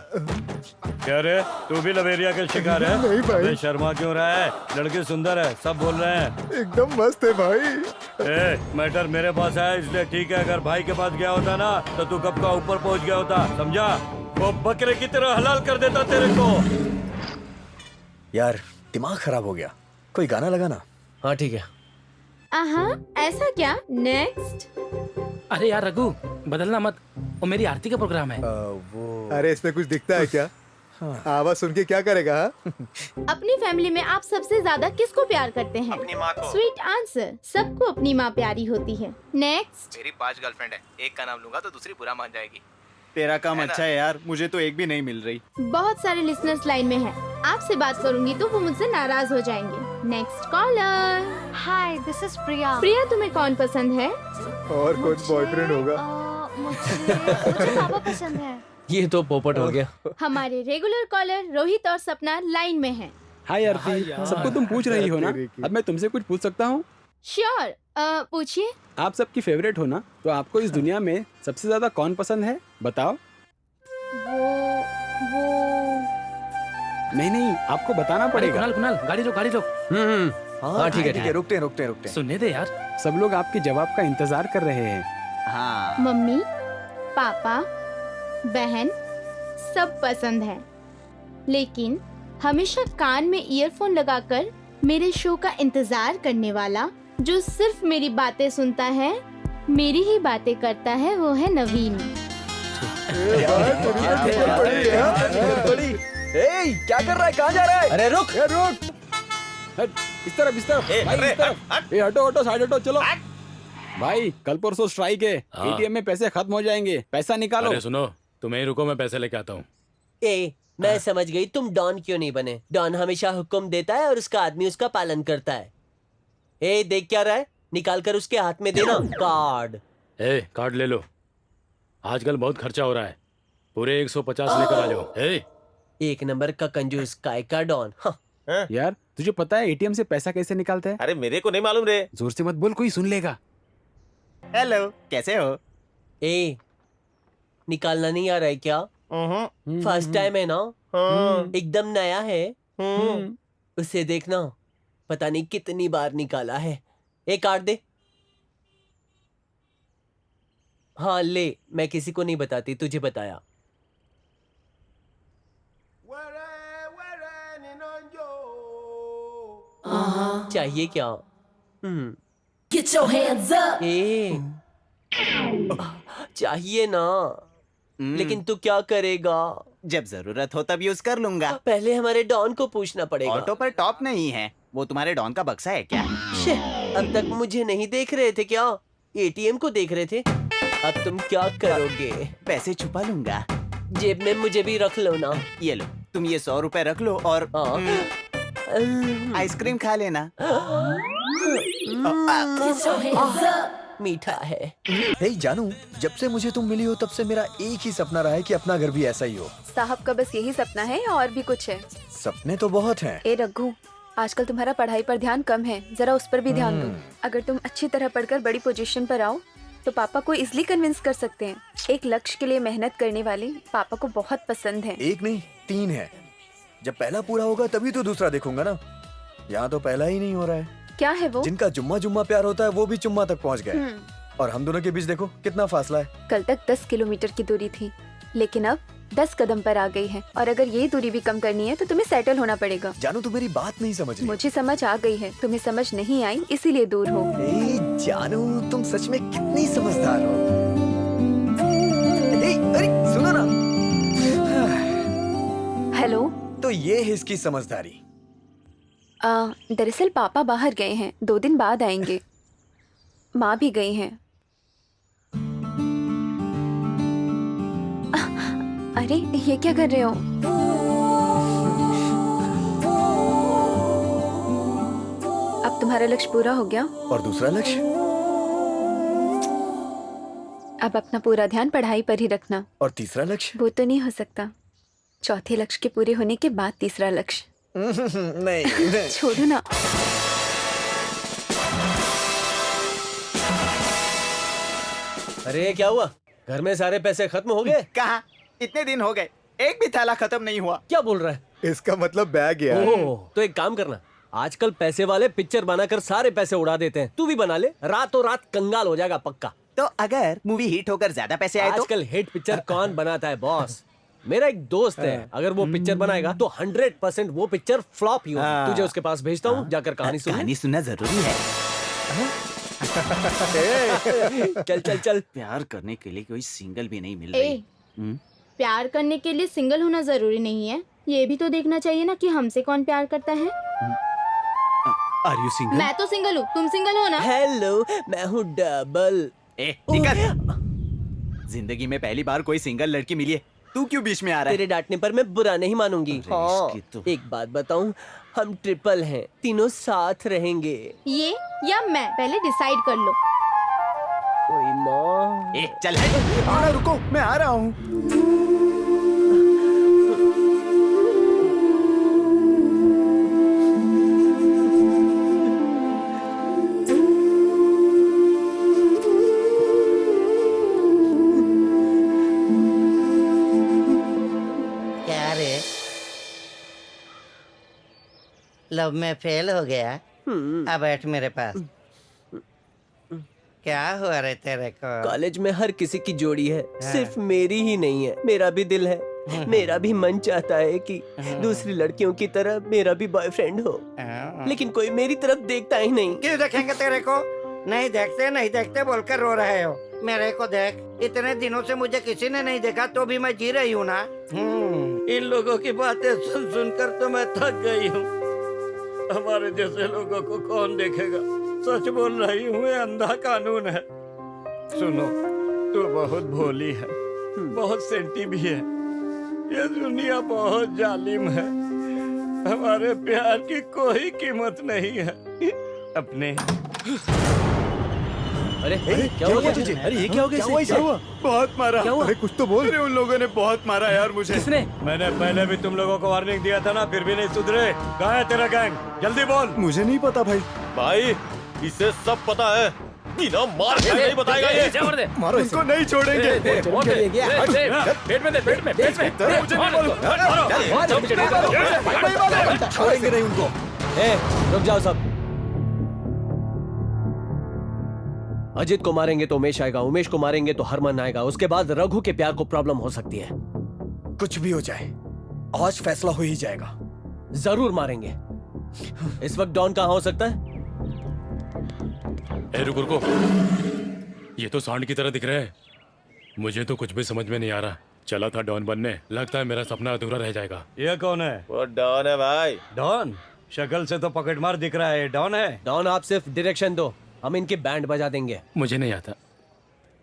क्या रे, तू भी लवेरिया के शिकार है? नहीं भाई। अबे शर्मा क्यों रहा है? लड़की सुंदर है, सब बोल रहे हैं। एकदम मस्त है भाई। मैटर मेरे पास है इसलिए ठीक है। अगर भाई के पास गया होता ना तो तू कब का ऊपर पहुंच गया होता, समझा? वो बकरे की तरह हलाल कर देता तेरे को। यार दिमाग खराब हो गया, कोई गाना लगाना। हाँ ठीक है। ऐसा क्या? नेक्स्ट। अरे यार रघु, बदलना मत, वो मेरी आरती का प्रोग्राम है। अरे इसमें कुछ दिखता है क्या? आवाज सुन के क्या करेगा? अपनी फैमिली में आप सबसे ज्यादा किसको प्यार करते हैं? अपनी माँ को। Sweet answer. सबको अपनी माँ प्यारी होती है। नेक्स्ट। मेरी 5 गर्लफ्रेंड है, एक का नाम लूंगा तो दूसरी बुरा मान जाएगी। तेरा काम अच्छा है यार, मुझे तो एक भी नहीं मिल रही। बहुत सारे लिसनर्स लाइन में हैं। आपसे बात करूंगी तो वो मुझसे नाराज हो जाएंगे। Next caller. Hi, this is Priya. Priya, तुम्हें कौन पसंद है? और कौन बॉयफ्रेंड होगा? मुझे पापा पसंद है। ये तो पोपट हो गया। हमारे रेगुलर कॉलर रोहित और सपना लाइन में हैं। हाय आरती, सबको तुम पूछ रही हो ना, अब मैं तुमसे कुछ पूछ सकता हूँ? श्योर, पूछिए। आप सबकी फेवरेट हो ना, तो आपको इस दुनिया में सबसे ज्यादा कौन पसंद है, बताओ। वो नहीं, आपको बताना पड़ेगा। कुणाल, गाड़ी रोक। हाँ ठीक है, रुकते। सुनने दे यार। सब लोग आपके जवाब का इंतजार कर रहे हैं। हाँ। मम्मी, पापा, बहन सब पसंद है, लेकिन हमेशा कान में ईयरफोन लगाकर मेरे शो का इंतजार करने वाला, जो सिर्फ मेरी बातें सुनता है, मेरी ही बातें करता है, वो है नवीन। क्या कर रहा है, कहाँ जा रहा है? अरे रुक। रुक, इस तरफ भाई, इस तरफ। हटो हटो, साइड हटो, चलो। भाई कल परसों स्ट्राइक है, हाँ। एटीएम में पैसे खत्म हो जाएंगे, पैसा निकालो। अरे सुनो, तुम यहीं रुको, मैं पैसे लेके आता हूँ। मैं समझ गई तुम डॉन क्यों नहीं बने। डॉन हमेशा हुक्म देता है और उसका आदमी उसका पालन करता है। देख क्या रहा है, निकाल कर उसके हाथ में देना कार्ड। कार्ड ले लो, आजकल बहुत खर्चा हो रहा है, पूरे 150 लेकर आ जाओ। एक नंबर का कंजूस, काय का डॉन। हाँ। यार तुझे पता है एटीएम से पैसा कैसे निकालते हैं? अरे मेरे को नहीं मालूम रे। जोर से मत बोल, कोई सुन लेगा। हेलो, कैसे हो? निकालना नहीं आ रहा है क्या? फर्स्ट टाइम है ना? एकदम नया है। उसे देखना, पता नहीं कितनी बार निकाला है। एक कार्ड दे। हाँ ले, मैं किसी को नहीं बताती, तुझे बताया। चाहिए क्या? Get your hands up. चाहिए ना, लेकिन तू क्या करेगा? जब जरूरत हो तब यूज कर लूंगा। पहले हमारे डॉन को पूछना पड़ेगा। ऑटो पर टॉप नहीं है, वो तुम्हारे डॉन का बक्सा है क्या? अब तक मुझे नहीं देख रहे थे क्या? एटीएम को देख रहे थे। अब तुम क्या करोगे? पैसे छुपा लूंगा। जेब में मुझे भी रख लो ना। ये लो, तुम ये 100 रुपए रख लो और आइसक्रीम खा लेना। मीठा है। हे जानू, जब से मुझे तुम मिली हो तब से मेरा एक ही सपना रहा है कि अपना घर भी ऐसा ही हो। साहब का बस यही सपना है, और भी कुछ है? सपने तो बहुत हैं। रघु, आजकल तुम्हारा पढ़ाई पर ध्यान कम है, जरा उस पर भी ध्यान दो। अगर तुम अच्छी तरह पढ़कर बड़ी पोजीशन पर आओ तो पापा को इजिली कन्विंस कर सकते हैं। एक लक्ष्य के लिए मेहनत करने वाले पापा को बहुत पसंद है। एक नहीं, 3 है। जब पहला पूरा होगा तभी तो दूसरा देखूंगा ना। यहाँ तो पहला ही नहीं हो रहा है। क्या है वो? जिनका जुम्मा जुम्मा प्यार होता है वो भी चुम्मा तक पहुँच गए, और हम दोनों के बीच देखो कितना फासला है। कल तक 10 किलोमीटर की दूरी थी, लेकिन अब 10 कदम पर आ गई है। और अगर ये दूरी भी कम करनी है तो तुम्हें सेटल होना पड़ेगा। जानू, तू मेरी बात नहीं समझ रही। मुझे समझ आ गई है, तुम्हें समझ नहीं आई इसीलिए दूर हो। जानू, तुम सच में कितनी समझदार हो। अरे सुनो ना। हेलो। तो ये है इसकी समझदारी। दरअसल पापा बाहर गए हैं, 2 दिन बाद आएंगे। माँ भी गई हैं। अरे ये क्या कर रहे हो? अब तुम्हारा लक्ष्य पूरा हो गया। और दूसरा लक्ष्य? अब अपना पूरा ध्यान पढ़ाई पर ही रखना। और तीसरा लक्ष्य? वो तो नहीं हो सकता। चौथे लक्ष्य के पूरे होने के बाद तीसरा लक्ष्य। नहीं। छोड़ो ना। अरे क्या हुआ? घर में सारे पैसे खत्म हो गए? कहाँ? इतने दिन हो गए, एक भी थैला खत्म नहीं हुआ। क्या बोल रहा है? इसका मतलब बैग गया। तो एक काम करना, आजकल पैसे वाले पिक्चर बनाकर सारे पैसे उड़ा देते हैं। तू भी बना ले, रातों रात कंगाल हो जाएगा पक्का। तो अगर मूवी हिट होकर ज्यादा पैसे आए तो? आजकल हिट पिक्चर कौन बनाता है बॉस? मेरा एक दोस्त है, अगर वो पिक्चर बनाएगा तो 100% वो पिक्चर फ्लॉप ही होगी। तुझे उसके पास भेजता हूँ, जाकर कहानी सुन। कहानी सुनना जरूरी है। चल चल चल। प्यार करने के लिए कोई सिंगल भी नहीं मिल रही। प्यार करने के लिए सिंगल होना जरूरी नहीं है, ये भी तो देखना चाहिए ना कि हमसे कौन प्यार करता है। Are you single? मैं तो सिंगल हूँ, तुम सिंगल हो ना? हेलो, मैं हूँ डबल। जिंदगी में पहली बार कोई सिंगल लड़की मिली है, तू क्यों बीच में आ रहा है? तेरे डांटने पर मैं बुरा नहीं मानूंगी। हाँ, एक बात बताऊं, हम ट्रिपल हैं, तीनों साथ रहेंगे। ये या मैं, पहले डिसाइड कर लो। ओए माँ। चल रुको, मैं आ रहा हूँ। लव में फेल हो गया? अब बैठ मेरे पास। क्या हुआ रे तेरे को? कॉलेज में हर किसी की जोड़ी है, सिर्फ मेरी ही नहीं है। मेरा भी दिल है, मेरा भी मन चाहता है कि दूसरी लड़कियों की तरह मेरा भी बॉयफ्रेंड हो, लेकिन कोई मेरी तरफ देखता ही नहीं। क्यों देखेंगे तेरे को? नहीं देखते बोलकर रो रहे हो। मेरे को देख, इतने दिनों से मुझे किसी ने नहीं देखा तो भी मैं जी रही हूँ ना। इन लोगों की बातें सुन सुनकर तो मैं थक गई हूँ। हमारे जैसे लोगों को कौन देखेगा? सच बोल रही हूँ, ये अंधा कानून है। सुनो, तू बहुत भोली है, बहुत सेंटी भी है। ये दुनिया बहुत जालिम है। हमारे प्यार की कोई कीमत नहीं है। अपने अरे क्या हो गया तुझे? अरे ये क्या हो गया? क्या हुआ? बहुत मारा। क्या हुआ? अरे कुछ तो बोल। अरे उन लोगों ने बहुत मारा यार मुझे। किसने? मैंने पहले भी तुम लोगों को वार्निंग दिया था ना, फिर भी नहीं सुधरे। कहाँ है तेरा गैंग? जल्दी बोल। मुझे नहीं पता भाई। भाई इसे सब पता है, बिना मार के नहीं बताएगा ये। मारो इसको, नहीं छोड़ेंगे। पेट में दे, पेट में। छोड़ेंगे नहीं उनको। रुक जाओ सब। अजित को मारेंगे तो उमेश आएगा, उमेश को मारेंगे तो हरमन आएगा, उसके बाद रघु के प्यार को प्रॉब्लम हो सकती है। कुछ भी हो जाए, आज फैसला हो ही जाएगा। जरूर मारेंगे। इस वक्त डॉन कहाँ हो सकता है? रुको रुको, ये तो सांड की तरह दिख रहा है। मुझे तो कुछ भी समझ में नहीं आ रहा। चला था डॉन बनने, लगता है मेरा सपना अधूरा रह जाएगा। ये कौन है? वो डॉन है भाई। डॉन? शक्ल से तो पकड़मार दिख रहा है। डॉन है? डॉन आप सिर्फ डायरेक्शन दो, हम इनकी बैंड बजा देंगे। मुझे नहीं आता।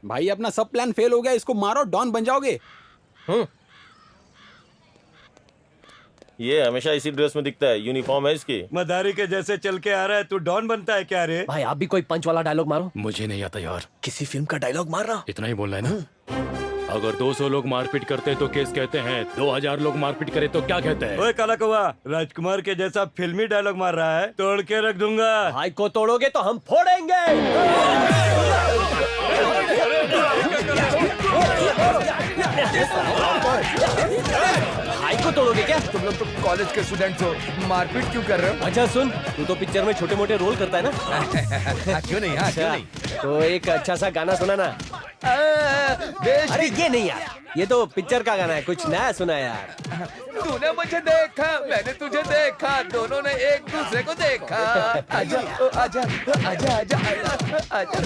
भाई अपना सब प्लान फेल हो गया, इसको मारो, डॉन बन जाओगे। ये हमेशा इसी ड्रेस में दिखता है, यूनिफॉर्म है इसकी। मदारी के जैसे चल के आ रहा है, तू डॉन बनता है क्या रे? भाई आप भी कोई पंच वाला डायलॉग मारो। मुझे नहीं आता यार। किसी फिल्म का डायलॉग मार रहा। इतना ही बोलना है ना। अगर 200 लोग मारपीट करते तो केस कहते हैं, 2000 लोग मारपीट करे तो क्या कहते हैं? ओए काला कौवा, राजकुमार के जैसा फिल्मी डायलॉग मार रहा है, तोड़ के रख दूंगा। भाई को तोड़ोगे तो हम फोड़ेंगे। भाई को तोड़ोगे क्या? तुम लोग तो कॉलेज के स्टूडेंट्स हो, मारपीट क्यों कर रहे हो? अच्छा सुन, तू तो पिक्चर में छोटे मोटे रोल करता है ना? क्यों नहीं? हाँ, क्यों नहीं? तो एक अच्छा सा गाना सुना ना। अरे ये नहीं यार, ये तो पिक्चर का गाना है, कुछ नया सुना यार। तूने मुझे देखा, मैंने तुझे देखा, दोनों ने एक दूसरे को देखा। आजा आजा आजा आजा आजा।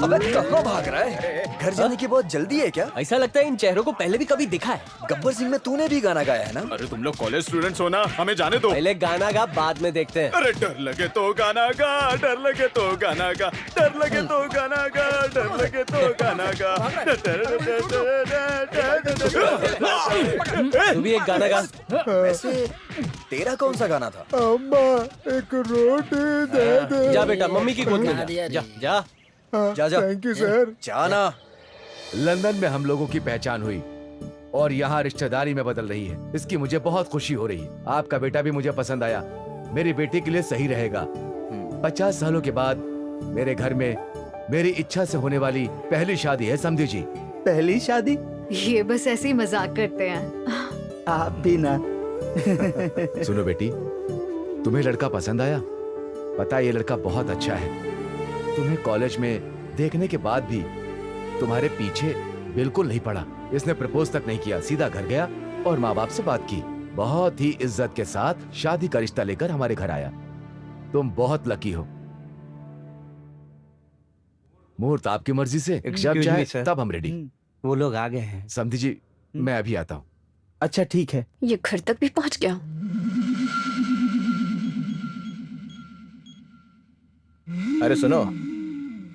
अबे कहाँ भाग रहा है? घर जाने की बहुत जल्दी है क्या? ऐसा लगता है इन चेहरों को पहले भी कभी देखा है। गब्बर सिंह में तूने भी गाना गाया है ना? अरे तुम लोग कॉलेज स्टूडेंट्स हो ना, हमें जाने दो। पहले गाना गा, बाद में देखते हैं। अरे डर लगे तो गाना गा, डर लगे तो गाना गा, डर लगे तो गाना गा, डर लगे तो गाना गा। तू भी एक गाना गा। वैसे तेरा कौन सा गाना था? अम्मा एक रोटी दे दे। जा बेटा, मम्मी की गोद में जा। जा जा जा। Thank you sir. जाना। लंदन में हम लोगों की पहचान हुई और यहाँ रिश्तेदारी में बदल रही है। इसकी मुझे बहुत खुशी हो रही है। आपका बेटा भी मुझे पसंद आया, मेरी बेटी के लिए सही रहेगा। 50 सालों के बाद मेरे घर में मेरी इच्छा से होने वाली पहली शादी है, समझी जी। पहली शादी? ये बस ऐसे ही मजाक करते हैं। आप भी ना। सुनो बेटी, तुम्हें लड़का पसंद आया? पता है ये लड़का बहुत अच्छा है। तुम्हें कॉलेज में देखने के बाद भी तुम्हारे पीछे बिल्कुल नहीं पड़ा। इसने प्रपोज तक नहीं किया, सीधा घर गया और माँ बाप से बात की। बहुत ही इज्जत के साथ शादी का रिश्ता लेकर हमारे घर आया। तुम बहुत लकी हो। मुहूर्त आपकी मर्जी से, जब चाहे तब हम रेडी। वो लोग आ गए हैं। समझी जी, मैं अभी आता हूँ। अच्छा ठीक है। ये घर तक भी पहुंच गया। अरे सुनो,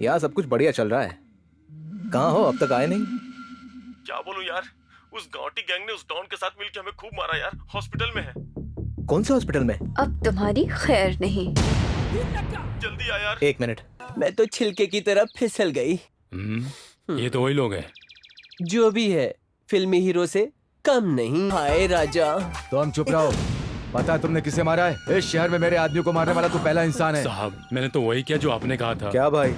यहाँ सब कुछ बढ़िया चल रहा है। कहाँ हो? अब तक आए नहीं। क्या बोलूं यार, उस गांवटी गैंग ने उस डॉन के साथ मिलकर हमें खूब मारा यार। हॉस्पिटल में है। कौन से हॉस्पिटल में? अब तुम्हारी खैर नहीं। जल्दी आ यार। 1 मिनट। मैं तो छिलके की तरह फिसल गई। ये तो वही लोग हैं। जो भी है, फिल्मी हीरो से कम नहीं। हाय राजा। तो हम चुप रहो। पता है तुमने किसे मारा है? इस शहर में मेरे आदमी को मारने वाला तो पहला इंसान है। साहब मैंने तो वही किया जो आपने कहा था। क्या भाई,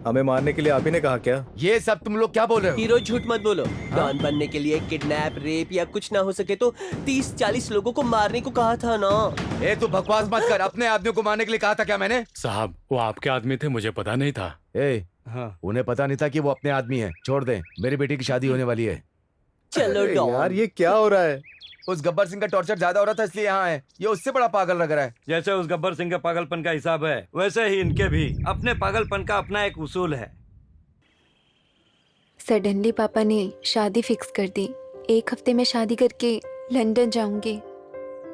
हमें मारने के लिए आप ही ने कहा क्या? ये सब तुम लोग क्या बोल रहे हो? हीरो झूठ मत बोलो। डॉन बनने के लिए किडनैप, रेप या कुछ ना हो सके तो 30-40 लोगों को मारने को कहा था ना। ए तू बकवास मत कर। अपने आदमियों को मारने के लिए कहा था क्या मैंने? साहब वो आपके आदमी थे, मुझे पता नहीं था। उन्हें पता नहीं था कि वो अपने आदमी है। छोड़ दे, मेरी बेटी की शादी होने वाली है। चलो यार ये क्या हो रहा है? उस गब्बर सिंह का टॉर्चर ज्यादा हो रहा था इसलिए यहाँ है। ये उससे बड़ा पागल लग रहा है। जैसे उस गब्बर सिंह के पागलपन का हिसाब है, वैसे ही इनके भी अपने पागलपन का अपना एक उसूल है। सडनली पापा ने शादी फिक्स कर दी। 1 हफ्ते में शादी करके लंदन जाऊंगी।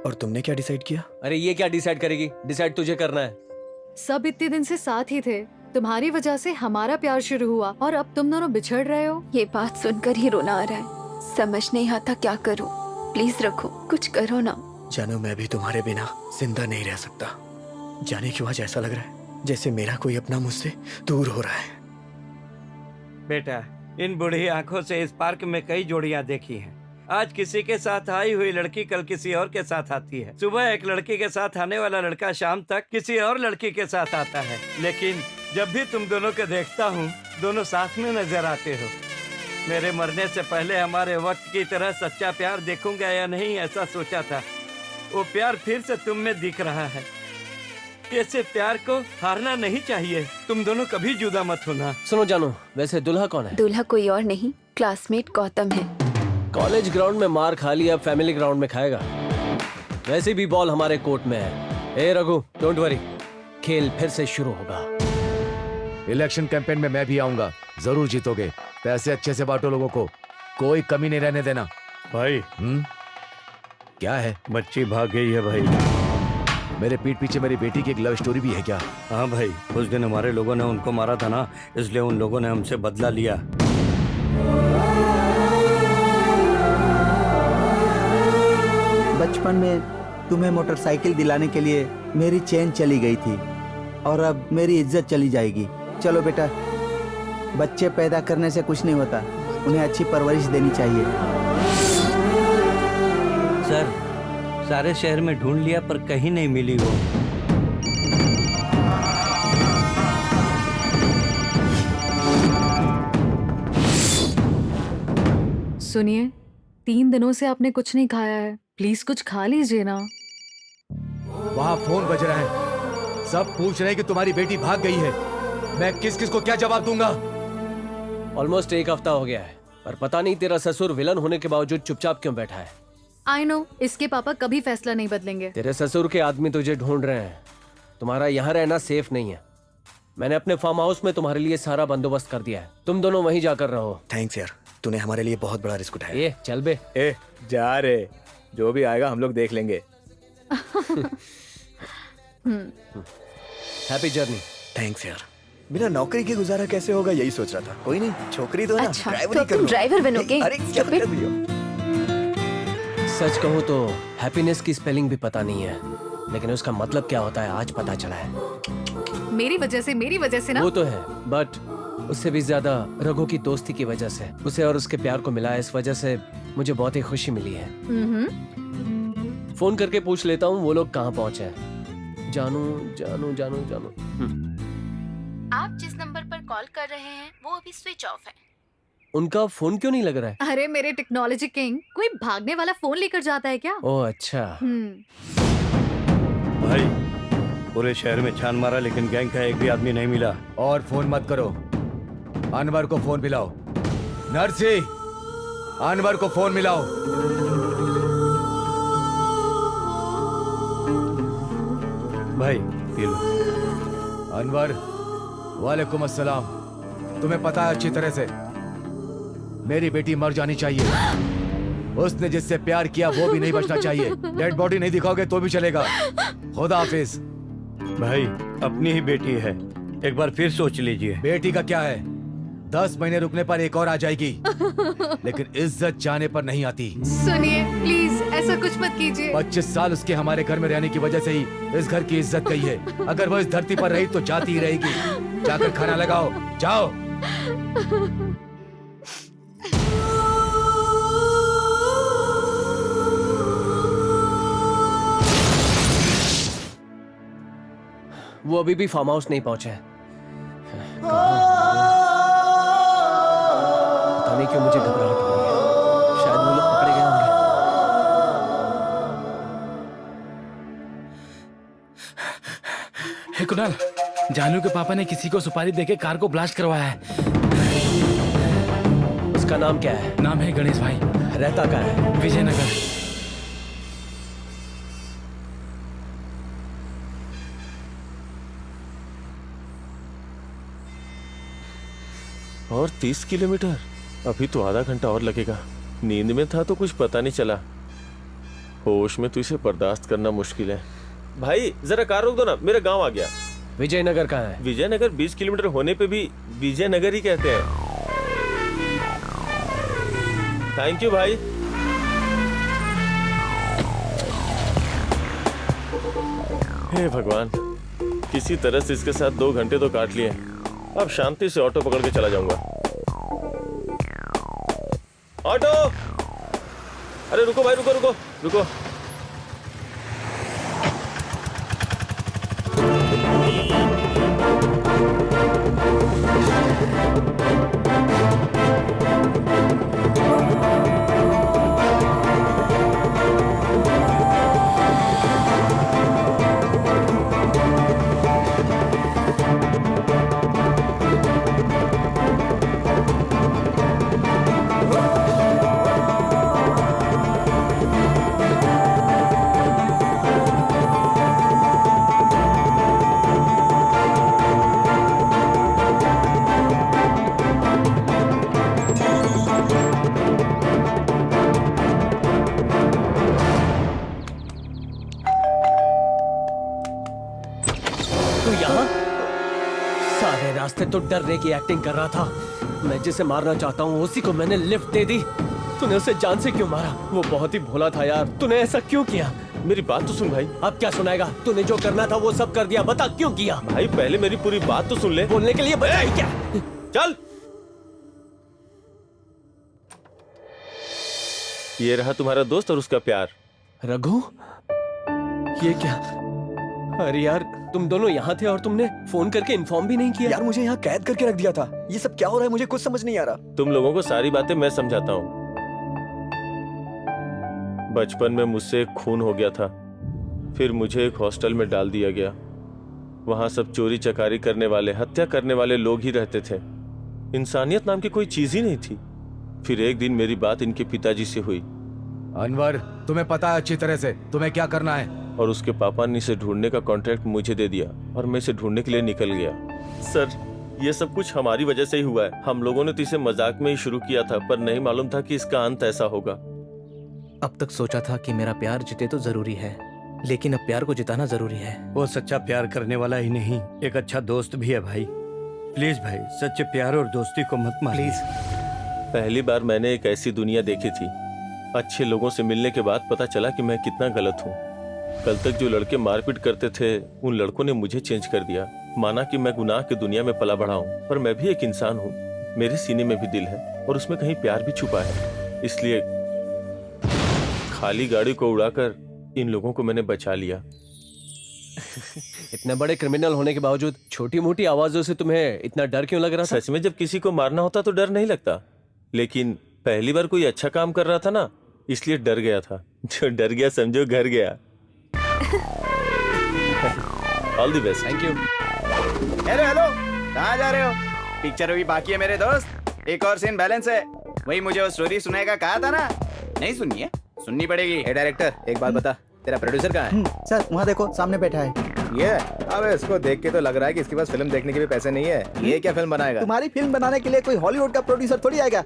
और तुमने क्या डिसाइड किया? अरे ये क्या डिसाइड करेगी? डिसाइड तुझे करना है। सब इतने दिन से साथ ही थे, तुम्हारी वजह से हमारा प्यार शुरू हुआ और अब तुम दोनों बिछड़ रहे हो। ये बात सुनकर ही रोना आ रहा है। समझ नहीं आता क्या करूं। प्लीज रखो, कुछ करो ना। जानू, मैं भी तुम्हारे बिना जिंदा नहीं रह सकता। जाने क्यों आज ऐसा लग रहा है जैसे मेरा कोई अपना मुझसे दूर हो रहा है। बेटा, इन बूढ़ी आंखों से इस पार्क में कई जोड़ियां देखी हैं। आज किसी के साथ आई हुई लड़की कल किसी और के साथ आती है। सुबह एक लड़की के साथ आने वाला लड़का शाम तक किसी और लड़की के साथ आता है। लेकिन जब भी तुम दोनों को देखता हूँ, दोनों साथ में नजर आते हो। मेरे मरने से पहले हमारे वक्त की तरह सच्चा प्यार देखूंगा या नहीं, ऐसा सोचा था। वो प्यार फिर से तुम में दिख रहा है। ऐसे प्यार को हारना नहीं चाहिए। तुम दोनों कभी जुदा मत होना। सुनो जानू, वैसे दुल्हा कौन है? दूल्हा कोई और नहीं, क्लासमेट गौतम है। कॉलेज ग्राउंड में मार खा लिया, अब फैमिली ग्राउंड में खाएगा। वैसे भी बॉल हमारे कोर्ट में है। ए रघु, डोंट वरी, खेल फिर से शुरू होगा। इलेक्शन कैंपेन में मैं भी आऊंगा, जरूर जीतोगे। पैसे अच्छे से बांटो लोगों को, कोई कमी नहीं रहने देना। भाई क्या है? बच्ची भाग गई है भाई। मेरे पीठ पीछे मेरी बेटी की एक लव स्टोरी भी है क्या? हाँ भाई, उस दिन हमारे लोगों ने उनको मारा था ना, इसलिए उन लोगों ने हमसे बदला लिया। बचपन में तुम्हें मोटरसाइकिल दिलाने के लिए मेरी चेन चली गई थी और अब मेरी इज्जत चली जाएगी। चलो बेटा, बच्चे पैदा करने से कुछ नहीं होता, उन्हें अच्छी परवरिश देनी चाहिए। सर, सारे शहर में ढूंढ लिया पर कहीं नहीं मिली वो। सुनिए, 3 दिनों से आपने कुछ नहीं खाया है, प्लीज कुछ खा लीजिए ना। वहाँ फोन बज रहा है, सब पूछ रहे हैं कि तुम्हारी बेटी भाग गई है। मैं किस किस को क्या जवाब दूंगा? ऑलमोस्ट 1 हफ्ता हो गया है, पर पता नहीं तेरा ससुर विलन होने के बावजूद चुपचाप क्यों बैठा है। आई नो, इसके पापा कभी फैसला नहीं बदलेंगे। तेरे ससुर के आदमी तुझे ढूंढ रहे हैं। तुम्हारा यहाँ रहना सेफ नहीं है। मैंने अपने फार्म हाउस में तुम्हारे लिए सारा बंदोबस्त कर दिया है, तुम दोनों वहीं जाकर रहो। थैंक्स यार, तूने हमारे लिए बहुत बड़ा रिस्क उठाया। ए चल बे। ए जा रे, जो भी आएगा हम लोग देख लेंगे। Happy journey. थैंक्स यार। बिना नौकरी के गुजारा कैसे होगा यही सोच रहा था। कोई नहीं, छोकरी तो ना, अच्छा, ड्राइवर तो तुम ड्राइवर बनोगे? अरे क्या कर रही हो? सच कहूँ तो हैप्पीनेस की स्पेलिंग भी पता नहीं है, लेकिन उसका मतलब क्या होता है आज पता चला है। मेरी वजह से ना। वो तो है, बट उससे भी ज्यादा रघु की दोस्ती की वजह से, उसे और उसके प्यार को मिला, इस वजह से मुझे बहुत ही खुशी मिली है। फोन करके पूछ लेता हूँ वो लोग कहाँ पहुँचे हैं। जानू जानू जानू जानू। आप जिस नंबर पर कॉल कर रहे हैं वो अभी स्विच ऑफ है। उनका फोन क्यों नहीं लग रहा है? अरे मेरे टेक्नोलॉजी किंग, कोई भागने वाला फोन लेकर जाता है क्या? ओह अच्छा। भाई, पूरे शहर में छान मारा लेकिन गैंग का एक भी आदमी नहीं मिला। और फोन मत करो, अनवर को फोन मिलाओ। नरसी, अनवर को फोन मिलाओ। भाई पी लो। अनवर, वालेकुम अस्सलाम। तुम्हें पता है अच्छी तरह से, मेरी बेटी मर जानी चाहिए। उसने जिससे प्यार किया वो भी नहीं बचना चाहिए। डेड बॉडी नहीं दिखाओगे तो भी चलेगा। खुदा हाफिज। भाई, अपनी ही बेटी है, एक बार फिर सोच लीजिए। बेटी का क्या है, 10 महीने रुकने पर एक और आ जाएगी, लेकिन इज्जत जाने पर नहीं आती। सुनिए प्लीज, ऐसा कुछ मत कीजिए। 25 साल उसके हमारे घर में रहने की वजह से ही इस घर की इज्जत गई है। अगर वो इस धरती पर रही तो जाती ही रहेगी। जाकर खाना लगाओ, जाओ। वो अभी भी फार्म हाउस नहीं पहुंचे हैं। पता नहीं क्यों मुझे घबराहट हो रही है। शायद वो लोग पकड़े गए होंगे। हे कुणाल, जानू के पापा ने किसी को सुपारी देके कार को ब्लास्ट करवाया है। उसका नाम क्या है? नाम है गणेश भाई। रहता कहाँ है? विजयनगर। और 30 किलोमीटर, अभी तो आधा घंटा और लगेगा। नींद में था तो कुछ पता नहीं चला। होश में तो इसे बर्दाश्त करना मुश्किल है। भाई जरा कार रोक दो ना, मेरा गांव आ गया। विजयनगर कहाँ है? विजयनगर 20 किलोमीटर होने पे भी विजयनगर ही कहते हैं। थैंक यू भाई। हे भगवान, किसी तरह से इसके साथ 2 घंटे तो काट लिए। अब शांति से ऑटो पकड़ के चला जाऊंगा। ऑटो! अरे रुको भाई, रुको रुको रुको। तो डरने की एक्टिंग कर रहा था। मैं जिसे मारना चाहता हूँ उसी को मैंने लिफ्ट दे दी। तूने उसे जान से क्यों मारा? वो बहुत ही भोला था यार। तूने ऐसा क्यों किया? मेरी बात तो सुन भाई। अब क्या सुनाएगा? तूने जो करना था वो सब कर दिया। बता क्यों किया? भाई पहले मेरी पूरी बात तो सुन ले। बोलने के लिए बताई क्या? चल। ये रहा तुम्हारा दोस्त और उसका प्यार। रघु, ये क्या? अरे यार, तुम दोनों यहाँ थे और तुमने फोन करके इन्फॉर्म भी नहीं किया। यार मुझे यहाँ कैद करके रख दिया था। ये सब क्या हो रहा है मुझे कुछ समझ नहीं आ रहा। तुम लोगों को सारी बातें मैं समझाता हूँ। बचपन में मुझसे एक खून हो गया था, फिर मुझे एक हॉस्टल में डाल दिया गया। वहां सब चोरी चकारी करने वाले, हत्या करने वाले लोग ही रहते थे। इंसानियत नाम की कोई चीज ही नहीं थी। फिर एक दिन मेरी बात इनके पिताजी से हुई। अनवर, तुम्हें पता है अच्छी तरह से तुम्हें क्या करना है। और उसके पापा ने इसे ढूंढने का कॉन्ट्रैक्ट मुझे दे दिया और मैं इसे ढूंढने के लिए निकल गया। सर, ये सब कुछ हमारी वजह से ही हुआ है। हम लोगों ने तो इसे मजाक में ही शुरू किया था, पर नहीं मालूम था कि इसका अंत ऐसा होगा। अब तक सोचा था कि मेरा प्यार जीते तो जरूरी है, लेकिन अब प्यार को जिताना जरूरी है। वो सच्चा प्यार करने वाला ही नहीं, एक अच्छा दोस्त भी है भाई। प्लीज भाई, सच्चे प्यार और दोस्ती को मत मार। प्लीज। पहली बार मैंने एक ऐसी दुनिया देखी थी। अच्छे लोगों से मिलने के बाद पता चला कि मैं कितना गलत हूँ। कल तक जो लड़के मारपीट करते थे, उन लड़कों ने मुझे चेंज कर दिया। माना कि मैं गुनाह की दुनिया में पला बढ़ा हूँ, पर मैं भी एक इंसान हूँ। मेरे सीने में भी दिल है और उसमें कहीं प्यार भी छुपा है। इसलिए खाली गाड़ी को उड़ाकर इन लोगों को मैंने बचा लिया। इतने बड़े क्रिमिनल होने के बावजूद छोटी मोटी आवाजों से तुम्हें इतना डर क्यों लग रहा था? सच में जब किसी को मारना होता तो डर नहीं लगता, लेकिन पहली बार कोई अच्छा काम कर रहा था ना, इसलिए डर गया था। जो डर गया समझो घर गया। All the best. Thank you. Hello hello, कहाँ जा रहे हो? पिक्चर अभी बाकी है मेरे दोस्त, एक और सीन बैलेंस है। वही मुझे वो स्टोरी सुनाएगा कहा था ना, नहीं सुनी है? सुननी पड़ेगी। ए डायरेक्टर, एक बात बता, तेरा प्रोड्यूसर कहाँ है? सर वहाँ देखो, सामने बैठा है। ये? अबे इसको देख के तो लग रहा है कि इसके पास फिल्म देखने के भी पैसे नहीं है। ये क्या फिल्म बनाएगा? तुम्हारी फिल्म बनाने के लिए कोई हॉलीवुड का प्रोड्यूसर थोड़ी आएगा।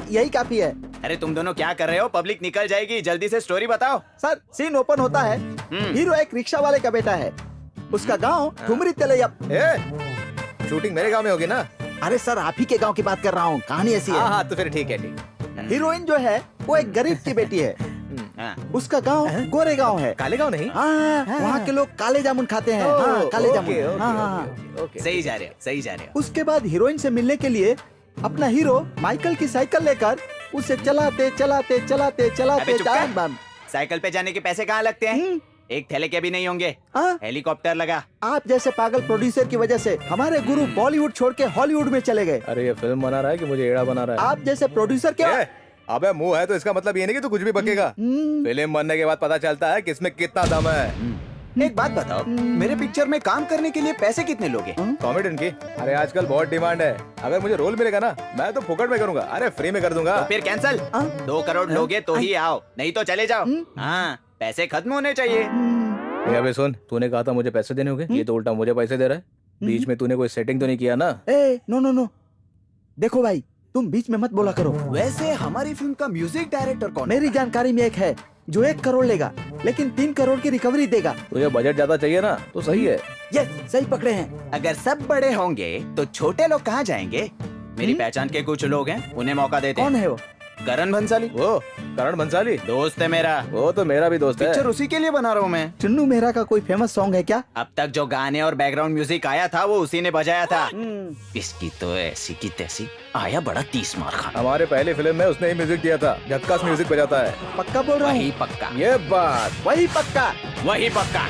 यही काफी है। अरे तुम दोनों क्या कर रहे हो? पब्लिक निकल जाएगी, जल्दी से स्टोरी बताओ। सर सीन ओपन होता है। हीरो एक रिक्शा वाले का बेटा है। उसका गांव ठुमरी तलैया। शूटिंग मेरे गांव में होगी ना? अरे सर, आप ही के गांव की बात कर रहा हूँ। कहानी ऐसी है। हाँ तो फिर ठीक है, ठीक। हीरोइन जो है वो एक गरीब की बेटी है। उसका गांव गोरे गांव है। काले गांव नहीं? हाँ, वहाँ के लोग काले जामुन खाते हैं। हाँ, काले जामुन। हाँ, सही जा रहे हो, सही जा रहे हो। उसके बाद हीरोइन से मिलने के लिए अपना हीरो माइकल की साइकिल लेकर उसे चलाते चलाते चलाते चलाते साइकिल पे जाने के पैसे कहाँ लगते हैं? एक थैले के भी नहीं होंगे। हेलीकॉप्टर लगा। आप जैसे पागल प्रोड्यूसर की वजह से हमारे गुरु बॉलीवुड छोड़ के हॉलीवुड में चले गए। अरे ये फिल्म बना रहा है कि मुझे एड़ा बना रहा है? आप जैसे प्रोड्यूसर क्या? अबे मुंह है तो इसका मतलब ये नहीं कि तू कुछ भी बकेगा। फिल्म बनने के बाद पता चलता है कि इसमें कितना दम है। एक बात बताओ, मेरे पिक्चर में काम करने के लिए पैसे कितने लोगे? कॉमेडियन की? अरे आजकल बहुत डिमांड है। अगर मुझे रोल मिलेगा ना, मैं तो फुकट में करूंगा। अरे फ्री में कर दूंगा। तो फिर कैंसल। 2 करोड़ लोगे तो ही आओ, नहीं तो चले जाओ। हाँ, पैसे खत्म होने चाहिए। अबे सुन, तूने कहा था मुझे पैसे देने होंगे, ये तो उल्टा मुझे पैसे दे रहा है। बीच में तूने कोई सेटिंग तो नहीं किया ना? नो नो नो, देखो भाई, तुम बीच में मत बोला करो। वैसे हमारी फिल्म का म्यूजिक डायरेक्टर कौन? मेरी जानकारी में एक है जो 1 करोड़ लेगा, लेकिन 3 करोड़ की रिकवरी देगा। तुझे बजट ज्यादा चाहिए ना, तो सही है। यस, सही पकड़े हैं। अगर सब बड़े होंगे तो छोटे लोग कहाँ जाएंगे? मेरी पहचान के कुछ लोग हैं, उन्हें मौका देते हैं। कौन है वो? करण भंसाली। वो करण भंसाली दोस्त है मेरा। वो तो मेरा भी दोस्त है। पिक्चर उसी के लिए बना रहा हूँ मैं। चुन्नू मेहरा का कोई फेमस सॉन्ग है क्या? अब तक जो गाने और बैकग्राउंड म्यूजिक आया था वो उसी ने बजाया था। इसकी तो ऐसी की तैसी, आया बड़ा 30 मार खाना। हमारे पहले फिल्म में उसने ही म्यूजिक दिया था। झक्कास म्यूजिक बजाता है। पक्का बोल रहा हूँ? वही पक्का। ये बात वही पक्का। वही पक्का।